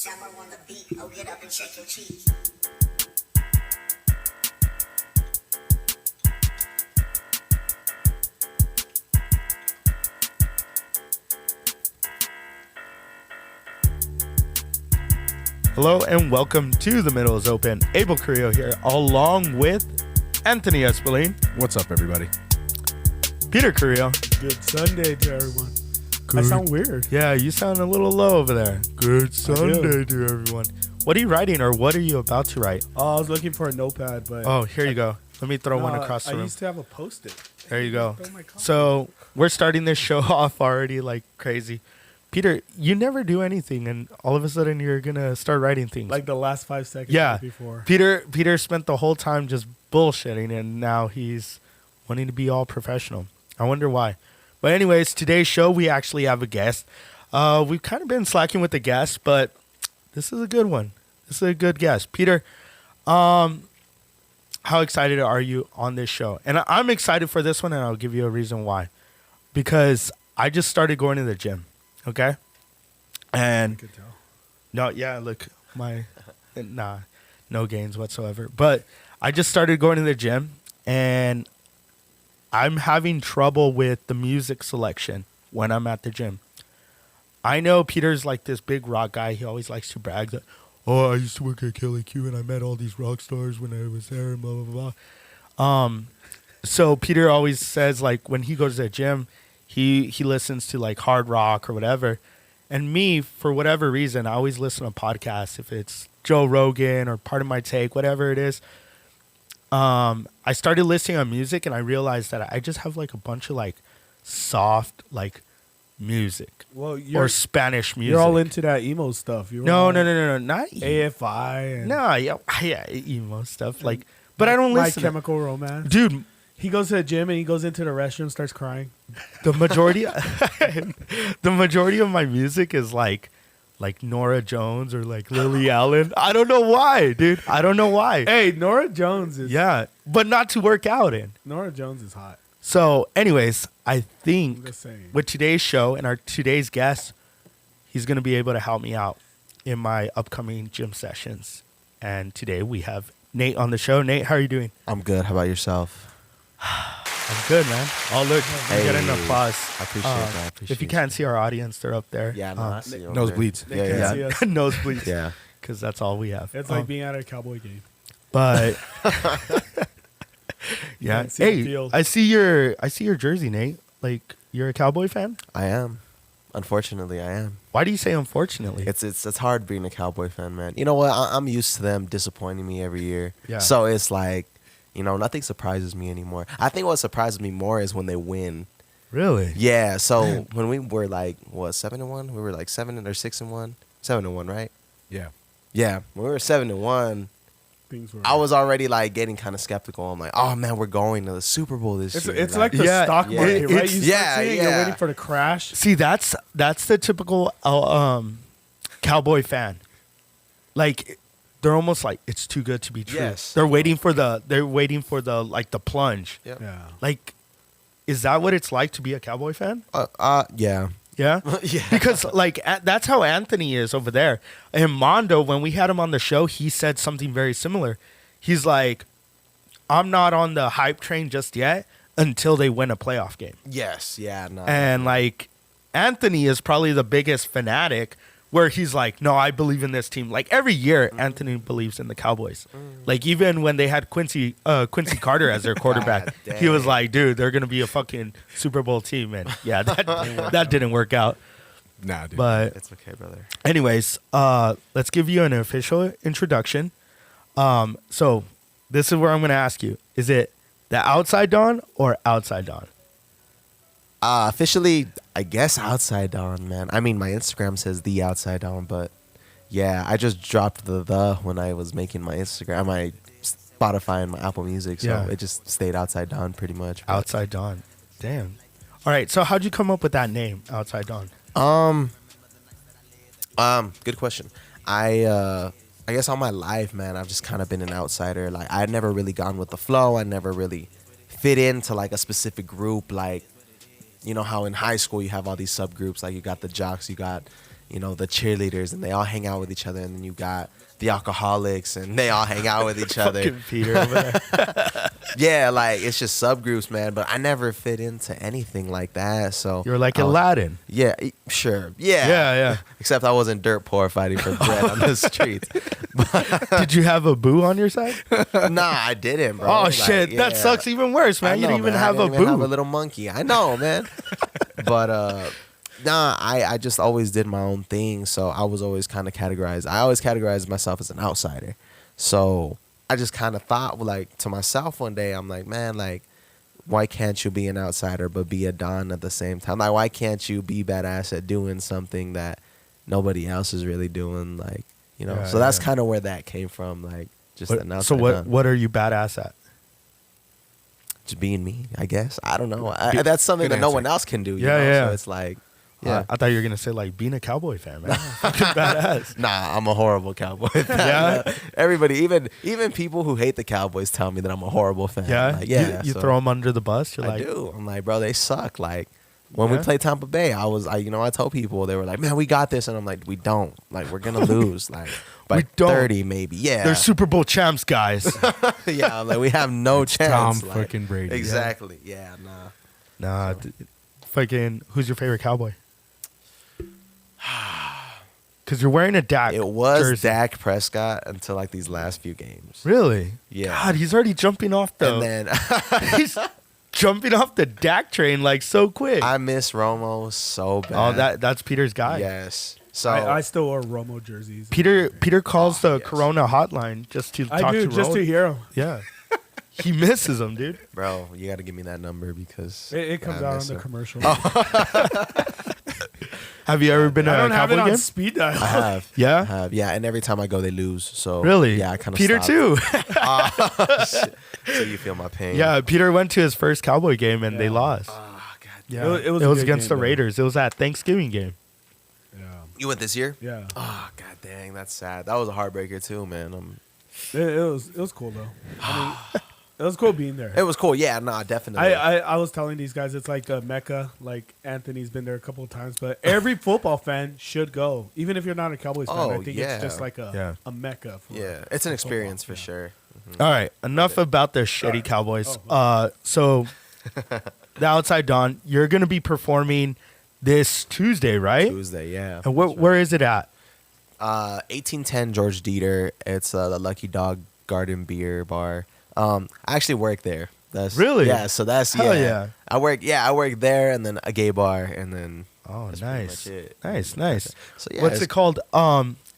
Summer on the beat, oh get up and shake your cheeks. Hello and welcome to The Middle is Open. Abel Carrillo here, along with Anthony Espelin. What's up, everybody? Peter Carrillo. Good Sunday to everyone. I sound weird. Yeah, you sound a little low over there. Good Sunday to everyone. What are you writing, or what are you about to write? I was looking for a notepad, but... Oh, here you go. Let me throw one across the room. I used to have a Post-it. There you go. So we're starting this show off already like crazy. Peter, you never do anything, and all of a sudden you're going to start writing things. Like the last 5 seconds Yeah. before. Peter spent the whole time just bullshitting, and now he's wanting to be all professional. I wonder why. But anyways, today's show, we actually have a guest. We've kind of been slacking with the guests, but this is a good one. This is a good guest. Peter, how excited are you on this show? And I'm excited for this one, and I'll give you a reason why. Because I just started going to the gym, okay? And I could tell. no, yeah, look, no gains whatsoever. But I just started going to the gym, and I'm having trouble with the music selection when I'm at the gym. I know Peter's like this big rock guy. He always likes to brag that, oh, I used to work at Kelly Q and I met all these rock stars when I was there and blah, blah, blah. So Peter always says, like, when he goes to the gym, he listens to like hard rock or whatever. And me, for whatever reason, I always listen to podcasts. If it's Joe Rogan or Part of My Take, whatever it is. I started listening on music, and I realized that I just have like a bunch of like soft like music Well, or Spanish music. you're all into that emo stuff. No, not AFI and No, yeah, emo stuff like. But I don't My listen. Chemical Romance. Dude, He goes to the gym and he goes into the restroom, starts crying. the majority of my music is like Nora Jones or like Lily Allen. I don't know why, dude. I don't know why. Hey, Nora Jones is But not to work out in. Nora Jones is hot. So, anyways, I I'm think just saying. with today's show and our today's guest, he's going to be able to help me out in my upcoming gym sessions. And today we have Nate on the show. Nate, how are you doing? I'm good. How about yourself? I'm good, man. Oh, look, we get an applause. I appreciate that. I appreciate If you can't see our audience, they're up there. Yeah, no, I see you over Nosebleeds. They there. can't Yeah, see yeah. us. Nosebleeds. Yeah. Because that's all we have. It's like being at a Cowboy game. But yeah, can't see the hey, field. I see your jersey, Nate. Like, you're a Cowboy fan? I am. Unfortunately, I am. Why do you say unfortunately? It's hard being a Cowboy fan, man. You know what? I'm used to them disappointing me every year. Yeah. So it's like, nothing surprises me anymore. I think what surprises me more is when they win. Really? Yeah. So when we were like 7-1, we were like 7 or 6-1, 7-1, right? Yeah. Yeah. When we were 7-1. Things were. I was already like getting kind of skeptical. I'm like, oh man, we're going to the Super Bowl this year. It's like the Yeah, stock yeah. market, right? It's- You start yeah, seeing it, you're yeah. waiting for the crash. See, that's the typical Cowboy fan. Like, they're almost like it's too good to be true. Yes. They're waiting for the like the plunge. Yep. Yeah. Like, is that what it's like to be a Cowboy fan? Yeah. Yeah. Yeah. Because like that's how Anthony is over there. And Mondo, when we had him on the show, he said something very similar. He's like, I'm not on the hype train just yet until they win a playoff game. Yes. Yeah. No. And like Anthony is probably the biggest fanatic where he's like, no, I believe in this team. Like every year, Anthony believes in the Cowboys. Like even when they had Quincy Carter as their quarterback, God he was dang. like, dude, they're gonna be a fucking Super Bowl team. And yeah, that didn't work out. Nah, dude. But It's okay, brother. anyways, let's give you an official introduction. So this is where I'm gonna ask you: is it the Outside Dawn or Outside Dawn? Officially, I guess Outside Dawn, man. I mean, my Instagram says the Outside Dawn, but yeah, I just dropped the when I was making my Instagram, my Spotify and my Apple Music, so Yeah. it just stayed Outside Dawn pretty much. But, Outside Dawn. Damn. All right. So how'd you come up with that name, Outside Dawn? Good question. I guess all my life, man, I've just kind of been an outsider. Like I'd never really gone with the flow. I never really fit into like a specific group. Like, you know how in high school you have all these subgroups. Like you got the jocks, you got the cheerleaders, and they all hang out with each other, and then you got the alcoholics, and they all hang out with each other. Fucking Peter over there. Yeah, like it's just subgroups, man. But I never fit into anything like that. So You're like I was- Aladdin. Yeah, sure. Yeah. Yeah. Except I wasn't dirt poor fighting for bread on the streets. Did you have a boo on your side? Nah, I didn't, bro. Oh Like, shit, that yeah. sucks even worse, man. I You know, didn't even man. have I a didn't even have a boo. little monkey. I know, man. But nah, I just always did my own thing. So I was always kind of categorized. I always categorized myself as an outsider. So I just kind of thought, like, to myself one day, I'm like, man, like, why can't you be an outsider but be a don at the same time? Like, why can't you be badass at doing something that nobody else is really doing? Like, Yeah, so that's yeah. kind of where that came from. Like, just an So outsider. what are you badass at? Just being me, I guess. I don't know. That's something Good that no answer. one else can do. You Yeah, know? yeah. So it's like, yeah. I thought you were gonna say like being a Cowboy fan, man. Fucking badass. Nah, I'm a horrible Cowboy fan. Yeah? Everybody, even people who hate the Cowboys tell me that I'm a horrible fan. Yeah, Like, yeah. You so throw them under the bus. You're I like, do. I'm like, bro, they suck. Like, when Yeah? we played Tampa Bay, I told people, they were like, man, we got this. And I'm like, we don't. Like, we're going to lose. Like, by We don't. 30 maybe. Yeah. they're Super Bowl champs, guys. Yeah, like, we have no chance. Tom Like, fucking Brady. Exactly. Yeah, nah. Nah, fucking. Who's your favorite Cowboy? Because you're wearing a Dak. It was jersey. Dak Prescott until, like, these last few games. Really? Yeah. God, he's already jumping off the. And then He's jumping off the Dak train like so quick. I miss Romo so bad. Oh, that's Peter's guy. Yes. So I still wear Romo jerseys. Peter calls the yes. Corona hotline just to I talk do to just Ro- to hear them. Yeah. He misses him, dude. bro, you got to give me that number because It comes I out on miss the him. commercial. Have you ever been I to a don't have it Cowboy on game? speed dial. I have. Yeah? I have. Yeah, and every time I go, they lose. So Really? Yeah, I kind of Peter too. So you feel my pain. Yeah, Peter went to his first Cowboy game and they Yeah. lost. Oh God. Yeah, It was a good against game, the though. Raiders. It was that Thanksgiving game. Yeah. You went this year? Yeah. Oh God, dang, that's sad. That was a heartbreaker too, man. It was cool though. I mean, it was cool being there. It was cool. Yeah, nah, definitely. I was telling these guys it's like a mecca. Like Anthony's been there a couple of times, but every football fan should go, even if you're not a Cowboys fan. I Oh, think yeah. it's just like Yeah. a mecca. For, yeah, it's an for experience football. for sure. All right, enough about the shitty Sorry. Cowboys. Oh, So the Outside Dawn, you're going to be performing this Tuesday, right? Tuesday, yeah. And where is it at? 1810 George Dieter. It's the Lucky Dog Garden Beer Bar. I actually work there. That's Really? Yeah. So that's Hell yeah. yeah. I work there, and then a gay bar, and then Oh, that's pretty nice. much it. Nice. So yeah, What's it's- it called?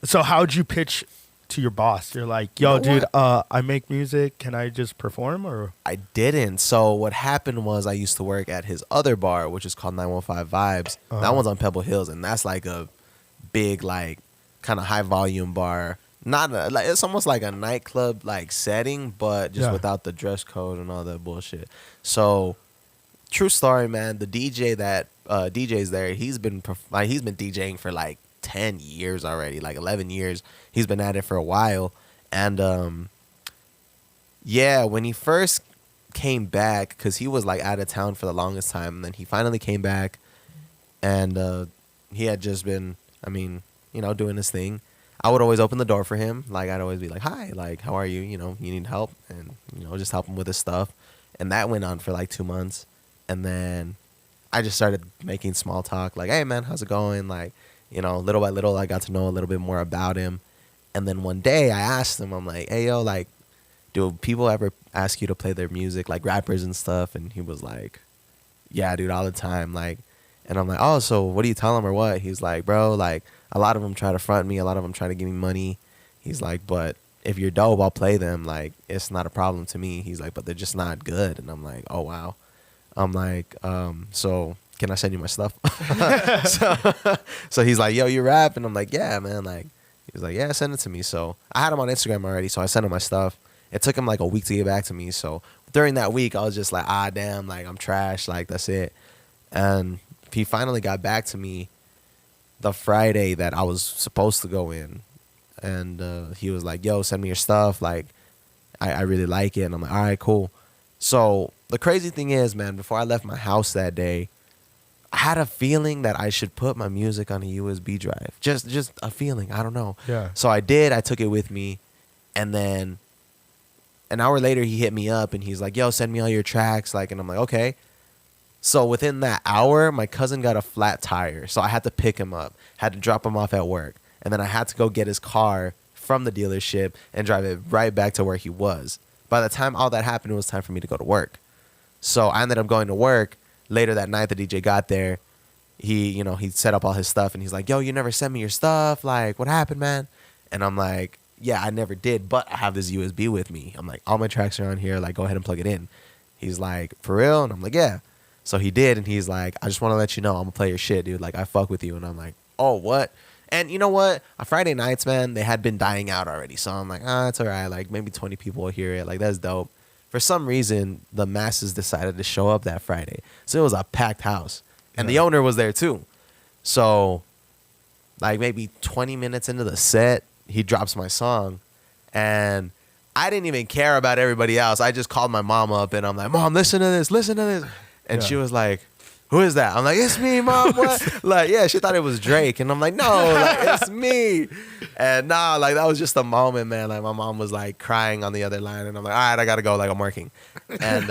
So how'd you pitch to your boss? You're like, yo, You know dude, I make music. Can I just perform? Or I didn't. So what happened was I used to work at his other bar, which is called 915 Vibes. Uh-huh. That one's on Pebble Hills, and that's like a big, like, kind of high volume bar. Not like it's almost like a nightclub like setting, but just Yeah. without the dress code and all that bullshit. So, true story, man. The DJ that DJ's there, he's been DJing for like 10 years already, like 11 years. He's been at it for a while, and yeah, when he first came back, because he was like out of town for the longest time, and then he finally came back, and he had just been, doing his thing. I would always open the door for him. Like, I'd always be like, hi, like, how are you? You need help? And, just help him with his stuff. And that went on for like 2 months. And then I just started making small talk. Like, hey, man, how's it going? Like, little by little, I got to know a little bit more about him. And then one day I asked him, I'm like, hey, yo, like, do people ever ask you to play their music, like rappers and stuff? And he was like, yeah, dude, all the time. Like, and I'm like, oh, so what do you tell them or what? He's like, bro, like, a lot of them try to front me. A lot of them try to give me money. He's like, but if you're dope, I'll play them. Like, it's not a problem to me. He's like, but they're just not good. And I'm like, oh, wow. I'm like, so can I send you my stuff? so he's like, yo, you rap? And I'm like, yeah, man. Like, he was like, yeah, send it to me. So I had him on Instagram already. So I sent him my stuff. It took him like a week to get back to me. So during that week, I was just like, damn, like, I'm trash. Like, that's it. And he finally got back to me the Friday that I was supposed to go in, and he was like, yo, send me your stuff, like, I really like it. And I'm like, all right, cool. So the crazy thing is, man, before I left my house that day, I had a feeling that I should put my music on a USB drive. Just a feeling. I don't know. Yeah. So I did. I took it with me, and then an hour later he hit me up and he's like, "Yo, send me all your tracks." Like, and I'm like, "Okay." So within that hour, my cousin got a flat tire, so I had to pick him up, had to drop him off at work, and then I had to go get his car from the dealership and drive it right back to where he was. By the time all that happened, it was time for me to go to work. So I ended up going to work. Later that night, the DJ got there. He set up all his stuff, and he's like, "Yo, you never sent me your stuff. Like, what happened, man?" And I'm like, "Yeah, I never did, but I have this USB with me." I'm like, "All my tracks are on here. Like, go ahead and plug it in." He's like, "For real?" And I'm like, "Yeah." So he did, and he's like, "I just want to let you know I'm gonna play your shit, dude. Like, I fuck with you." And I'm like, "Oh, what?" And you know what? On Friday nights, man, they had been dying out already. So I'm like, it's all right. Like, maybe 20 people will hear it. Like, that's dope. For some reason, the masses decided to show up that Friday. So it was a packed house. And the owner was there too. So, like, maybe 20 minutes into the set, he drops my song. And I didn't even care about everybody else. I just called my mom up, and I'm like, "Mom, listen to this. Listen to this." And she was like, "Who is that?" I'm like, "It's me, Mom." What? Like, yeah, she thought it was Drake. And I'm like, "No, like, it's me." And nah, like, that was just a moment, man. Like, my mom was like crying on the other line, and I'm like, "All right, I gotta go. Like, I'm working." And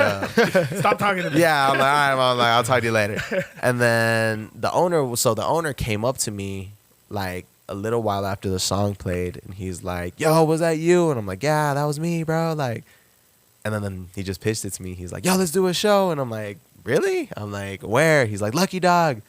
Stop talking to me. yeah, I'm like, "All right, Mom, like, I'll talk to you later." And then the owner came up to me like a little while after the song played, and he's like, "Yo, was that you?" And I'm like, "Yeah, that was me, bro." Like, and then he just pitched it to me. He's like, "Yo, let's do a show." And I'm like, "Really?" I'm like, "Where?" He's like, "Lucky Dog."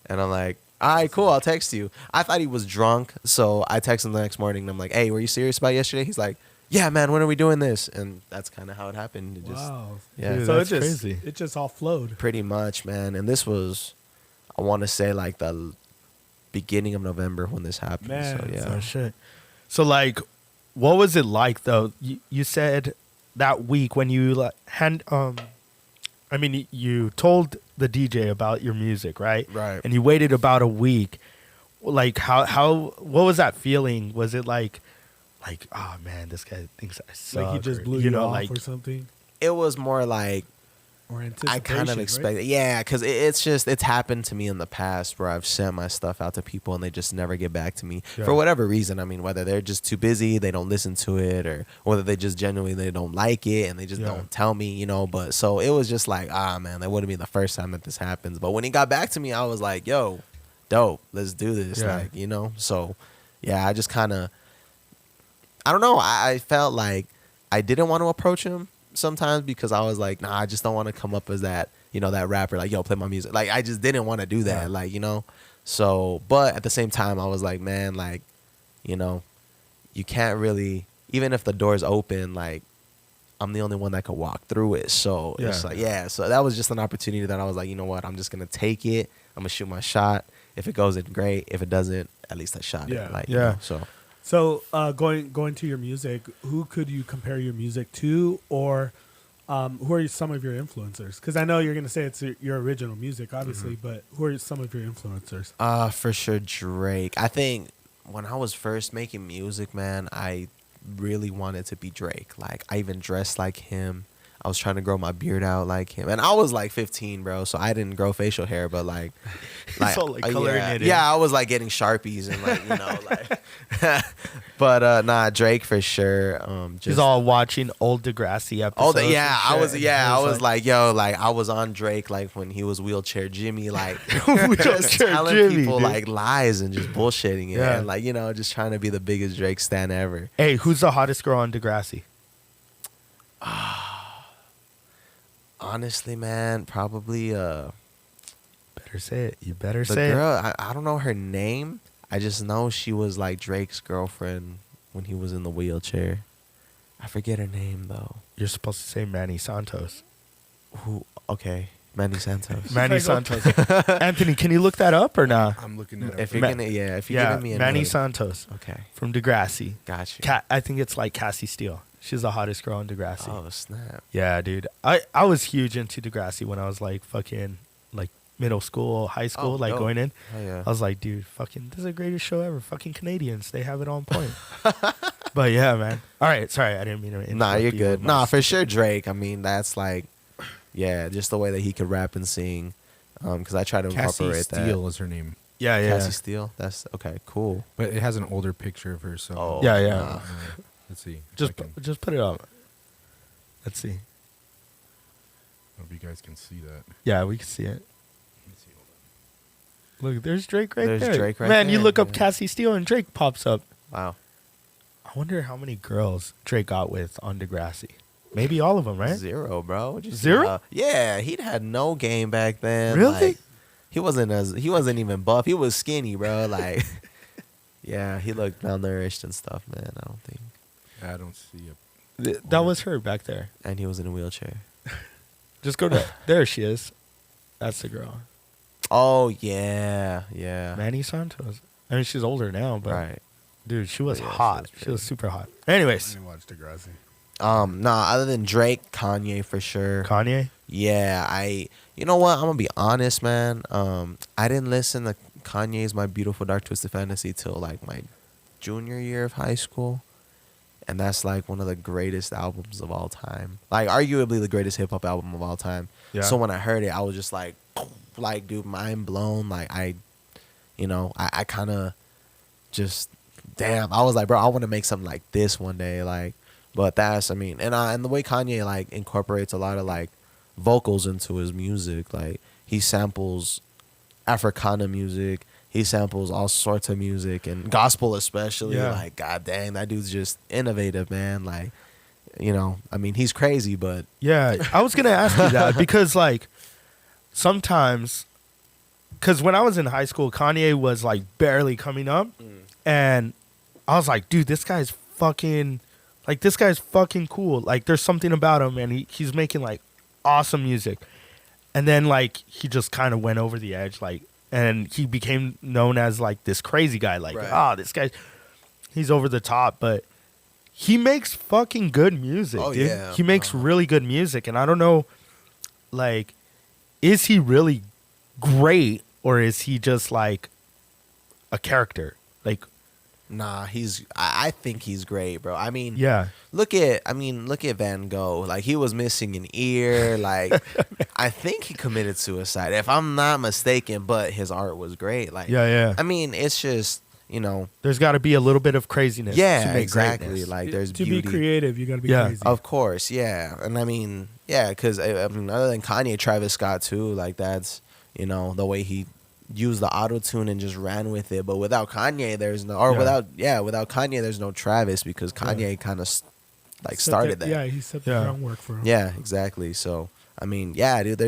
And I'm like, "All right, cool, I'll text you." I thought he was drunk, so I text him the next morning, and I'm like, "Hey, were you serious about yesterday?" He's like, "Yeah, man, when are we doing this?" And that's kind of how it happened. It just, Wow. yeah. Dude, So that's crazy. it just all flowed. Pretty much, man. And this was, I want to say, like the beginning of November when this happened. Man, so yeah. Oh shit. So like, what was it like though? You said that week when you like you told the DJ about your music, right? Right. And you waited about a week. Like how what was that feeling? Was it like, oh man, this guy thinks I suck? Like he just or, blew you off like, or something. It was more like, Or anticipation. I kind of right? expected, yeah, because it's happened to me in the past where I've sent my stuff out to people and they just never get back to me Yeah. for whatever reason. I mean, whether they're just too busy, they don't listen to it, or whether they just genuinely they don't like it and they just don't tell me, But so it was just like, man, that wouldn't be the first time that this happens. But when he got back to me, I was like, "Yo, dope, let's do this," Yeah. like, So yeah, I just kind of, I don't know, I felt like I didn't want to approach him sometimes because I was like, nah, I just don't want to come up as that, that rapper, like, "Yo, play my music." Like, I just didn't want to do that, Yeah. like, So, but at the same time, I was like, man, like, you can't really, even if the door's open, like, I'm the only one that could walk through it. So it's Yeah. like, yeah. So that was just an opportunity that I was like, you know what? I'm just gonna take it. I'm gonna shoot my shot. If it goes in, great. If it doesn't, at least I shot Yeah. it. Like, Yeah. So. So going to your music, who could you compare your music to, or who are some of your influencers? Because I know you're going to say it's your original music, obviously, but who are some of your influencers? For sure, Drake. I think when I was first making music, man, I really wanted to be Drake. Like, I even dressed like him. I was trying to grow my beard out like him, and I was like 15, bro. So I didn't grow facial hair, but like So, like, coloring yeah, it in. yeah, I was like getting Sharpies and like but nah, Drake for sure. Just He's all watching old Degrassi episodes. Oh, yeah, and I was, shit, yeah, and I he was like, yo, like, I was on Drake, like, when he was Wheelchair Jimmy, like, just Wheelchair telling Jimmy, people, dude. like, lies and just bullshitting it, Yeah. and, like, just trying to be the biggest Drake stan ever. Hey, who's the hottest girl on Degrassi? Honestly, man, probably, Better say it. You better the say it. girl, I don't know her name. I just know she was, like, Drake's girlfriend when he was in the wheelchair. I forget her name, though. You're supposed to say Manny Santos. Who? Okay, Manny Santos. Manny Santos. Anthony, can you look that up or not? I'm looking at If it. you're gonna, yeah, if you're Yeah, giving me a Manny name. Santos Okay, from Degrassi. gotcha. I think it's like Cassie Steele. She's the hottest girl on Degrassi. Oh, snap. Yeah, dude. I was huge into Degrassi when I was like fucking like middle school, high school, like dope. going in. Oh, yeah. I was like, dude, fucking, this is the greatest show ever. Fucking Canadians, they have it on point. But yeah, man. All right, sorry, I didn't mean to interrupt. Nah, you're you good. with my Nah, for sure, Drake. I mean, that's like, yeah, just the way that he could rap and sing. because I try to Cassie incorporate Steele is her name, Yeah, that. yeah. Cassie Steele. That's okay. Cool. but it has an older picture of her. So Oh, Yeah, yeah. nah. let's see. Just I can, just put it up. Let's see. hope you guys can see that. Yeah, we can see it. Let me see. Hold Look, there's Drake right There's there. Drake right Man, you there, look up yeah. Cassie Steele and Drake pops up. Wow. I wonder how many girls Drake got with on Degrassi. Maybe all of them, right? Zero, bro. What'd you say? Zero? Yeah, he'd had no game back then. Really? Like, he wasn't even buff. He was skinny, bro. Like, yeah, he looked malnourished and stuff, man. I don't think. on. I don't see a. That was her back there. And he was in a wheelchair. Just go to there. She is. That's the girl. Oh yeah, yeah. Manny Santos. I mean, she's older now, but Right. dude, she was Yeah, she hot. was She was pretty. super hot. I Anyways, didn't watch Degrassi. Nah. Other than Drake, Kanye for sure. Kanye. Yeah, you know what? I'm gonna be honest, man. I didn't listen to Kanye's "My Beautiful Dark Twisted Fantasy" till like my junior year of high school, and that's like one of the greatest albums of all time. Like arguably the greatest hip hop album of all time. Yeah. So when I heard it, I was just like, dude, mind blown. Like I kind of just, damn. I was like, bro, I want to make something like this one day. Like, but that's, I mean, and the way Kanye like incorporates a lot of like vocals into his music. Like he samples Africana music. He samples all sorts of music and gospel especially. Yeah. Like, god dang, that dude's just innovative, man. Like, I mean, he's crazy, but Yeah, I was gonna ask you that because like sometimes, because when I was in high school, Kanye was like barely coming up, and I was like, dude, this guy's fucking cool. Like, there's something about him, and he's making like awesome music. And then like he just kind of went over the edge, like, and he became known as like this crazy guy. Like, Right. this guy, he's over the top, but he makes fucking good music, Oh, dude. yeah. He makes really good music, and I don't know, like, is he really great or is he just like a character? Like, nah, I think he's great, bro. I mean, yeah, look at Van Gogh. Like, he was missing an ear. Like, I think he committed suicide, if I'm not mistaken. But his art was great. Like, yeah. I mean, it's just There's got to be a little bit of craziness. to yeah, make exactly. greatness. Like, there's To beauty. be creative, you got to be Yeah. crazy. Of course, yeah. And I mean, yeah, because I mean, other than Kanye, Travis Scott too. Like, that's the way he used the auto tune and just ran with it. But without Kanye, there's no, or Yeah. without Kanye, there's no Travis, because Kanye kind of like Set started the- that. Yeah, he set the Yeah. groundwork for him. Yeah, exactly. So I mean, yeah, dude,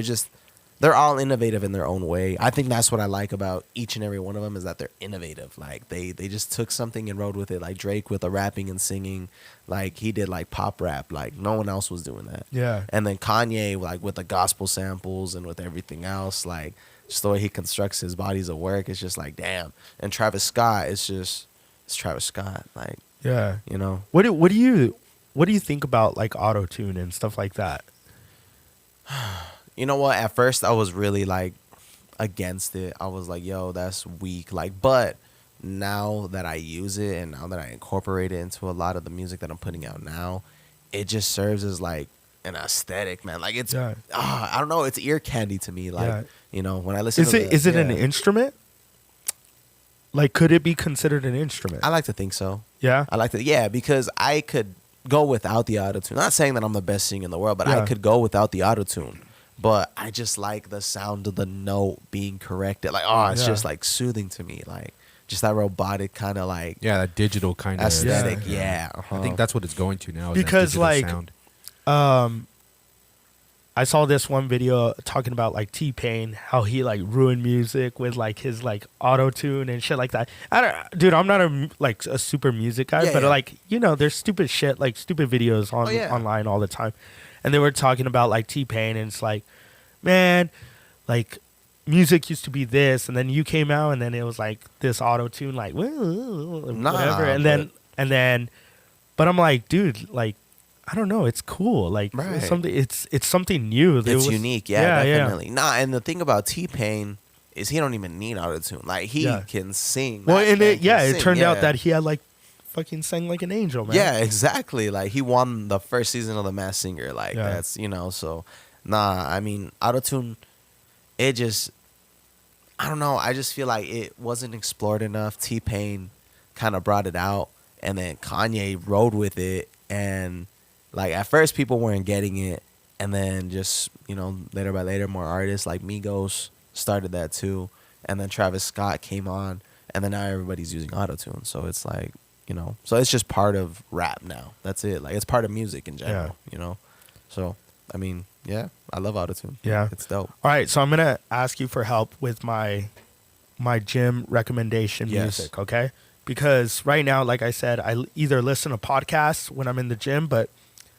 they're all innovative in their own way. I think that's what I like about each and every one of them, is that they're innovative. Like, they just took something and rode with it. Like Drake with the rapping and singing, like he did like pop rap, like no one else was doing that. Yeah. And then Kanye, like with the gospel samples and with everything else, like just the way he constructs his bodies of work, it's just like, damn. And Travis Scott, it's Travis Scott, like, Yeah. What do you think about like auto tune and stuff like that? You know what? At first, I was really like against it. I was like, "Yo, that's weak." Like, but now that I use it and now that I incorporate it into a lot of the music that I'm putting out now, it just serves as like an aesthetic, man. Like, it's Yeah. I don't know. It's ear candy to me. Like, Yeah. when I listen, Is it an yeah. instrument? Like, could it be considered an instrument? I like to think so. Yeah. I like to, yeah, because I could go without the autotune. Not saying that I'm the best singer in the world, but Yeah. I could go without the autotune. But I just like the sound of the note being corrected. Like, it's Yeah. just like soothing to me. Like, just that robotic kind of like Yeah, that digital kind of aesthetic. Yeah. I think that's what it's going to now. Is Because, that digital like, sound. I saw this one video talking about like T-Pain, how he like ruined music with like his like auto tune and shit like that. I'm not a super music guy, Yeah, but yeah. like, there's stupid shit, like stupid videos on yeah. online all the time. And they were talking about like T-Pain, and it's like, man, like music used to be this, and then you came out, and then it was like this auto tune, like whatever, and then, but I'm like, dude, like, I don't know, it's cool, like Right. it's something new. it's unique. Yeah, definitely. Nah, and the thing about T-Pain is he don't even need autotune. Like, he Yeah. can sing. Well, That and man can it sing, turned out yeah. that he had like fucking sang like an angel, man. Yeah, exactly. Like, he won the first season of The Masked Singer. Like, Yeah. that's, so, nah, I mean, autotune, it just, I don't know. I just feel like it wasn't explored enough. T-Pain kind of brought it out, and then Kanye rode with it. And like at first, people weren't getting it, and then just later by later, more artists like Migos started that too, and then Travis Scott came on, and then now everybody's using autotune. So it's like so it's just part of rap now. That's it. Like it's part of music in general. So I mean, yeah, I love autotune. Yeah, it's dope. All right, so I'm gonna ask you for help with my gym recommendation music, okay? Because right now, like I said, I either listen to podcasts when I'm in the gym, but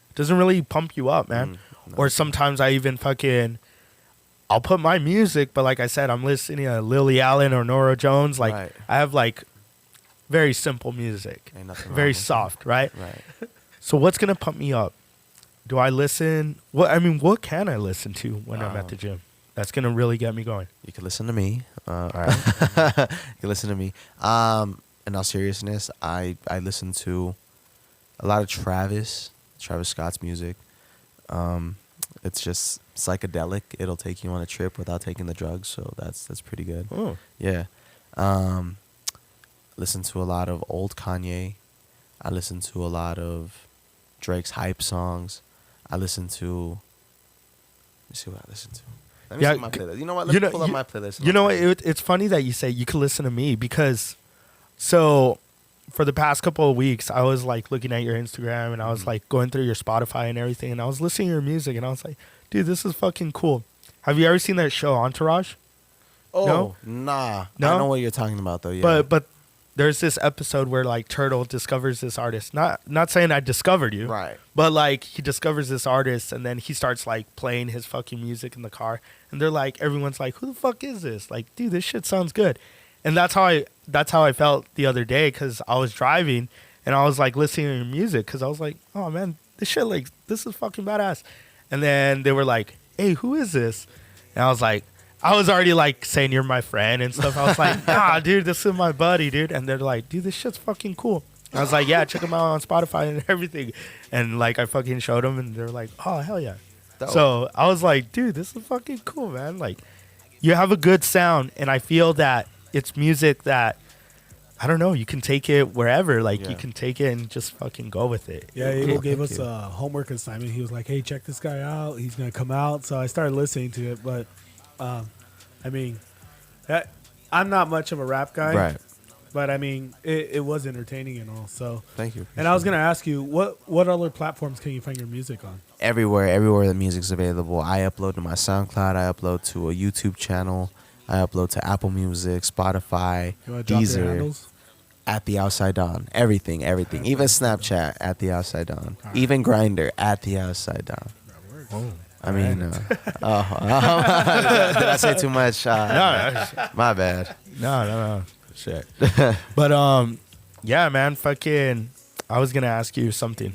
it doesn't really pump you up, man. No. Or sometimes I even I'll put my music, but like I said, I'm listening to Lily Allen or Nora Jones. Like Right. I have like very simple music, Ain't nothing wrong very with soft, right? Right. So what's gonna pump me up? Do I listen? What can I listen to when I'm at the gym? That's gonna really get me going. You can listen to me. All right. You can listen to me. In all seriousness, I listen to a lot of Travis Scott's music. It's just psychedelic. It'll take you on a trip without taking the drugs, so that's pretty good. Oh. Yeah. Listen to a lot of old Kanye. I listen to a lot of Drake's hype songs. Let me see what I listen to. Let me see my playlist. You know what? Let me pull up my playlist. You know what? It's funny that you say you can listen to me because, so, for the past couple of weeks, I was like looking at your Instagram and I was like going through your Spotify and everything, and I was listening to your music and I was like, dude, this is fucking cool. Have you ever seen that show Entourage? Oh, No? nah. No? I know what you're talking about though. Yeah. But there's this episode where like Turtle discovers this artist. Not saying I discovered you. Right. But like he discovers this artist and then he starts like playing his fucking music in the car and they're like everyone's like, who the fuck is this? Like, dude, this shit sounds good. And that's how I felt the other day cuz I was driving and I was like listening to your music cuz I was like, "Oh man, this shit like this is fucking badass." And then they were like, "Hey, who is this?" And I was already like saying you're my friend and stuff. I was like, nah, dude, this is my buddy, dude. And they're like, dude, this shit's fucking cool. I was like, yeah, check him out on Spotify and everything. And like, I fucking showed them and they're like, oh, hell yeah. Dope. So I was like, dude, this is fucking cool, man. Like, you have a good sound. And I feel that it's music that, I don't know, you can take it wherever. Like, you can take it and just fucking go with it. Yeah, Abel gave us a homework assignment. He was like, hey, check this guy out. He's going to come out. So I started listening to it. But, I mean, I'm not much of a rap guy. Right. But, I mean, it was entertaining and all. So Thank you. And I was going to ask you, what other platforms can you find your music on? Everywhere the music's available. I upload to my SoundCloud. I upload to a YouTube channel. I upload to Apple Music, Spotify, You want to drop your Deezer, handles? at the Outside Dawn. Everything. Even Snapchat at the Outside Dawn. Even Grindr at the Outside Dawn. I mean, did I say too much? No, My bad. no. Shit. But, yeah, man, fucking, I was going to ask you something.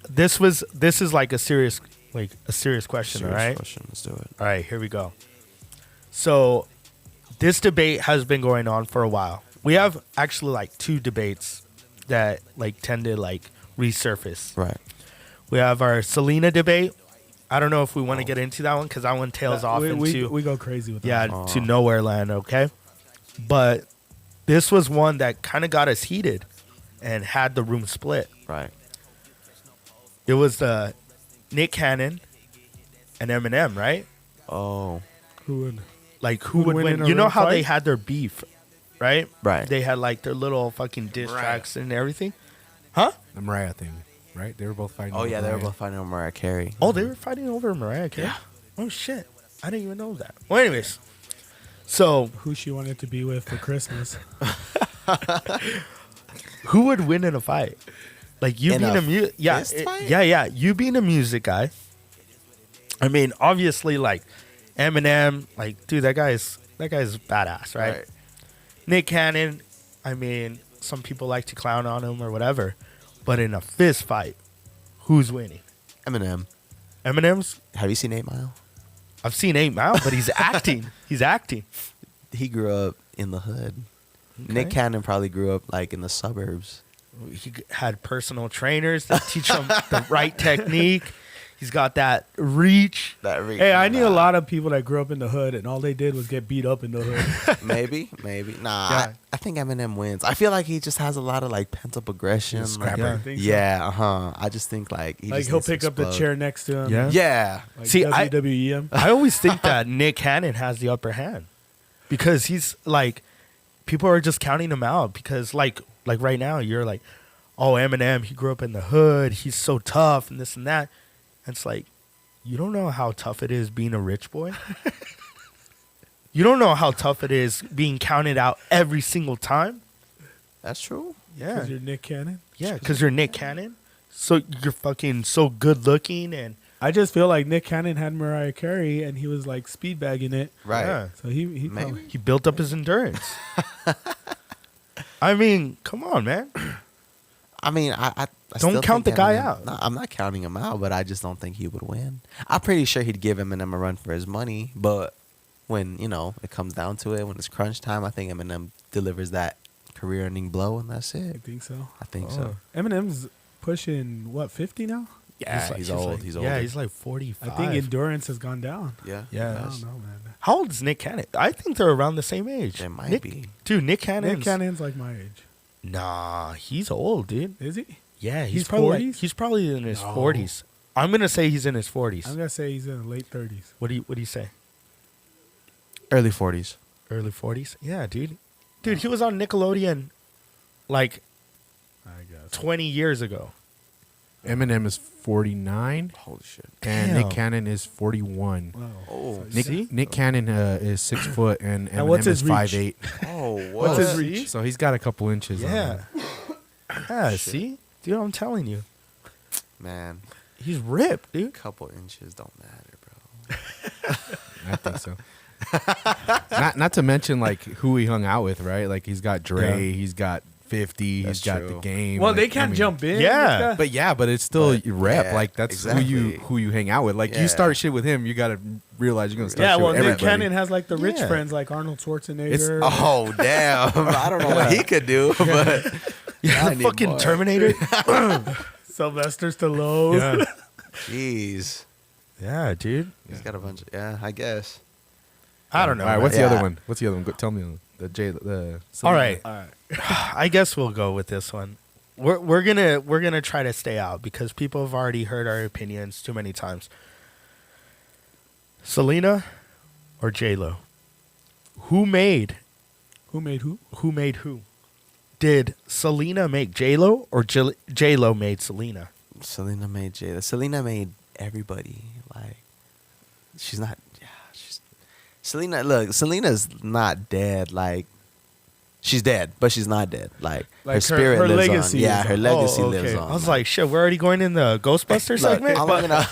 This is like a serious question, Serious all right? question. Let's do it. All right, here we go. So, this debate has been going on for a while. We have actually like two debates that like tend to like resurface. Right. We have our Selena debate. I don't know if we want to get into that one because that one tails off into we go crazy with that. to nowhere land, okay? But this was one that kind of got us heated and had the room split. Right. It was Nick Cannon and Eminem, right? Oh. Who would? Like, who would win? in a You know real how they fight? had their beef, right? Right. They had, like, their little fucking diss Right. tracks and everything. Huh? The Mariah thing, right? They were both fighting. Oh over yeah, they were Mariah. both fighting on Mariah Carey. Oh, they were fighting over Mariah Carey? Yeah. Oh, shit. I didn't even know that. Well, anyways. So, Who she wanted to be with for Christmas? who would win in a fight? Like, you In being a yeah, fist fight? yeah. You being a music guy. I mean, obviously, like, Eminem, like, dude, that guy's badass, right? Nick Cannon, I mean, some people like to clown on him or whatever, but in a fist fight, who's winning? Eminem. Eminem's? Have you seen 8 Mile? I've seen 8 Mile, but he's acting. He's acting. He grew up in the hood. Nick Okay. Cannon probably grew up like in the suburbs. He had personal trainers that teach him the right technique. He's got that reach. Hey, I knew a lot of people that grew up in the hood, and all they did was get beat up in the hood. Maybe. Nah, Yeah. I think Eminem wins. I feel like he just has a lot of like pent up aggression. He's a Like, scrapper. I think so. yeah, I just think like Like he'll pick up the chair next to him. Yeah. Yeah, Like See, WWE him. I always think that Nick Cannon has the upper hand because he's like, people are just counting him out because like right now you're like, oh, Eminem, he grew up in the hood, he's so tough and this and that. And it's like, you don't know how tough it is being a rich boy. You don't know how tough it is being counted out every single time. that's true. Yeah, Because you're Nick Cannon. yeah, because you're Nick Cannon. So you're fucking so good looking and I just feel like Nick Cannon had Mariah Carey, and he was like speed bagging it. Right. yeah. So he Maybe. probably, He built up his endurance. I mean, come on, man. I mean, I Don't still count think the guy Eminem- out. No, I'm not counting him out, but I just don't think he would win. I'm pretty sure he'd give Eminem a run for his money, but when it comes down to it, when it's crunch time, I think Eminem delivers that career-ending blow, and that's I it. think so. I think Oh. so. Eminem's pushing what 50 now. Yeah, he's old. He's Yeah, older. he's like 45. I think endurance has gone down. Yeah. Yeah. I don't know, man. How old is Nick Cannon? I think they're around the same age. They might Nick, be. Dude, Nick Cannon. Nick Cannon's like my age. Nah, he's old, dude. Is he? Yeah, He's probably 40s? he's probably in his No. 40s. I'm gonna say he's in his 40s. I'm gonna say he's in the late 30s. What do you say? Early 40s. Early 40s? Yeah, dude. Dude, he was on Nickelodeon like I guess. 20 years ago. Eminem is 49, Holy shit. and Damn. Nick Cannon is 41. Wow. Oh, See? Nick Cannon is 6 foot, and And what's Eminem is his reach? 5'8". Oh, What's what? his reach? So he's got a couple inches. on Yeah. him. Yeah, see? Dude, I'm telling you. Man, He's ripped, a dude. couple inches don't matter, bro. I think so. not to mention like who he hung out with, right? Like he's got Dre, Yeah. he's got 50, That's he's got true. the game. Well, like, they can't I mean, jump in. Yeah. But it's still But, rep. yeah, Like that's exactly. who you hang out with. Like Yeah. you start shit with him, you gotta realize you're gonna start Yeah, shit well, with Nick everybody. Cannon has like the rich Yeah. friends like Arnold Schwarzenegger. Oh, damn. I don't know what he could do, but Yeah, I the need fucking more. Terminator. Sylvester Stallone. yeah. jeez. Yeah, dude. He's got a bunch of, yeah, I guess. I don't know. All right, man. what's the Yeah. other one? What's the other one? Go, tell me the. All right. All right. I guess we'll go with this one. We're gonna try to stay out because people have already heard our opinions too many times. Selena or J-Lo? Who made Who made who? who made who? Did Selena make J-Lo or J-Lo made Selena? Selena made Jada. Selena made everybody. Like, she's not, yeah, she's, Selena, look, Selena's not dead. Like, she's dead, but she's not dead. Like her Like, her- spirit her lives legacy on. Yeah, lives her on. legacy Oh, lives okay. on. I was like, shit, we're already going in the Ghostbusters look, segment? I'm gonna,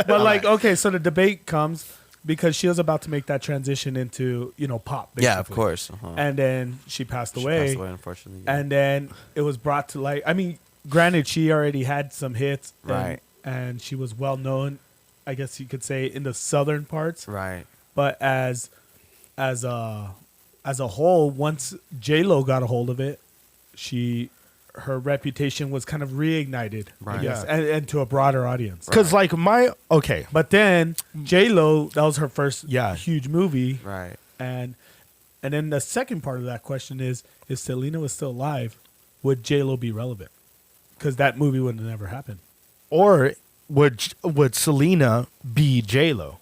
But like, okay, so the debate comes because she was about to make that transition into pop. Basically. yeah, of course. Uh-huh. And then she passed She away. passed away, unfortunately. yeah. And then it was brought to light. I mean, granted, she already had some hits, Right. And she was well known, I guess you could say, in the southern parts. right, But as a whole, once J Lo got a hold of it, her reputation was kind of reignited, I Right. guess, Yeah. and to a broader audience. Because like okay, But then J Lo, that was her first Yeah. huge movie, right. and then the second part of that question is, if Selena was still alive, would J Lo be relevant? Because that movie would have never happened. or would Selena be J-Lo?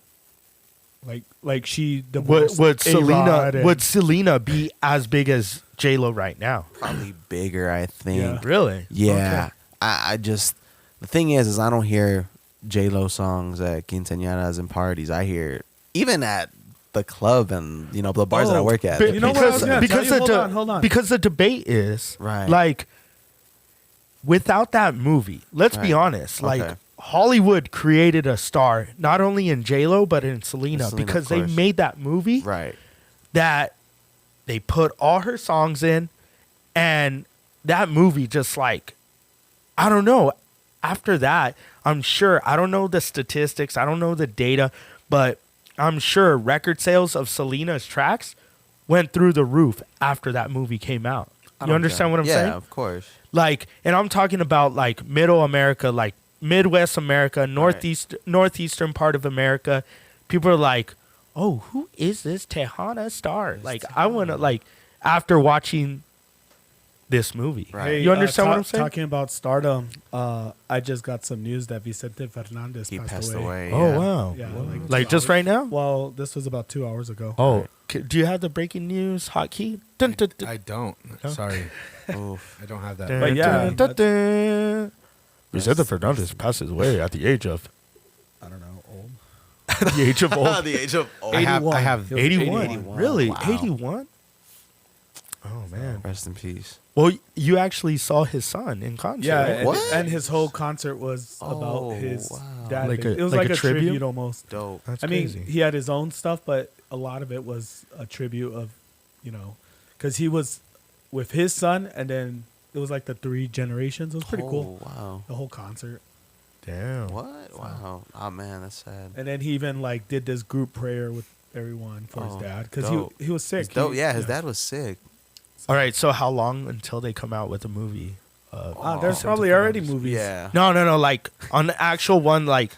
Like she divorced Would Selena A-Rod and- would Selena be as big as J-Lo right now? Probably bigger, I think. Yeah. Really? Yeah. Okay. I just, the thing is I don't hear J-Lo songs at quinceañeras and parties. I hear even at the club and the bars that I work at. Be- You know what I was gonna because tell you? the Hold on. because the debate is Right. like without that movie, let's be Right. honest, like Okay. Hollywood created a star not only in J-Lo but in Selena, Selena, because of they course. made that movie Right. that they put all her songs in, and that movie just like, I don't know. After that, I'm sure, I don't know the statistics, I don't know the data, but I'm sure record sales of Selena's tracks went through the roof after that movie came out. I You don't understand doubt- what I'm yeah, saying? of course. Like, and I'm talking about like middle America, like Midwest America, northeastern part of America, people are like, "Oh, who is this Tejana star?" Like, I want to like after watching this movie. Right. Hey, You understand what I'm saying? Talking about stardom, I just got some news that Vicente Fernandez He passed passed away. Oh yeah. wow! Yeah, Like 2 just right now? Well, this was about 2 hours ago. Oh, do you have the breaking news hotkey? Dun, dun, dun, I don't. No? Sorry, Oof. I don't have that. dun, But yeah, dun, dun, dun. Vicente Fernandez passes away at the age of I don't know, old. the age of old. The age of old. I have. 81. I have. He was 81. 81. Really? Wow. 81? Oh man. Rest in peace. Well, you actually saw his son in concert. Yeah, right? and, What? and his whole concert was Oh, about his wow. dad. Like thing. a- It was like like a a tribute? tribute? almost. Dope. That's I mean, crazy. he had his own stuff, but a lot of it was a tribute of, because he was with his son, and then it was like the 3 generations. It was pretty cool. Wow. The whole concert, Damn. What? Wow. Oh man, that's sad. and then he even like did this group prayer with everyone for his Oh, dad because dope. he was sick. It's dope. He- Yeah, his dad was sick. All right, so how long until they come out with a movie? There's Vicente probably already Fernandez? movies. Yeah. No, like on the actual one, like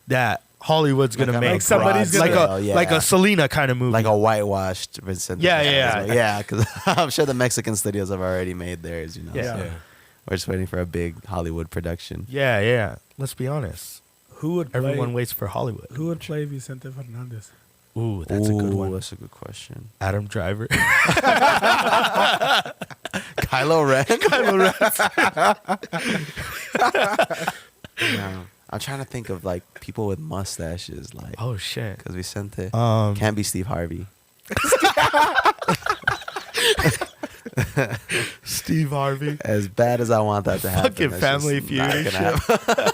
that Hollywood's gonna Like a make. Like somebody's broad like gonna- scale, a like a Selena kind of movie. like a whitewashed Vincent. Yeah. yeah. Because I'm sure the Mexican studios have already made theirs. Yeah. So we're just waiting for a big Hollywood production. yeah. Let's be honest. Who would play? Everyone waits for Hollywood. Who would play Vicente Fernandez? Ooh, that's a good one. That's a good question. Adam Driver. Kylo Ren. Yeah. I'm trying to think of like people with mustaches, like Oh shit. because Vicente Um, can't be Steve Harvey. Steve Harvey. As bad as I want that to happen, Fucking that's Family just Feud not and gonna shit. happen.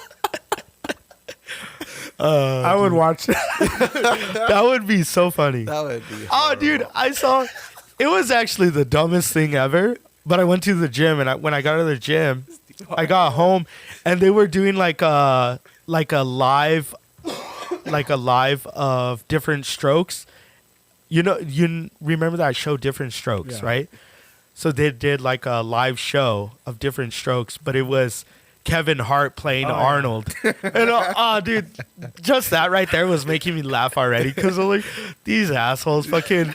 I would watch that. That would be so funny. That would be. Oh, dude, I saw. It was actually the dumbest thing ever. But I went to the gym, and when I got to the gym, I got home, and they were doing like a live of different strokes. You remember that show, Different Strokes, Yeah. right? So they did like a live show of different strokes, but it was Kevin Hart playing Arnold. And dude, just that right there was making me laugh already because like these assholes. Fucking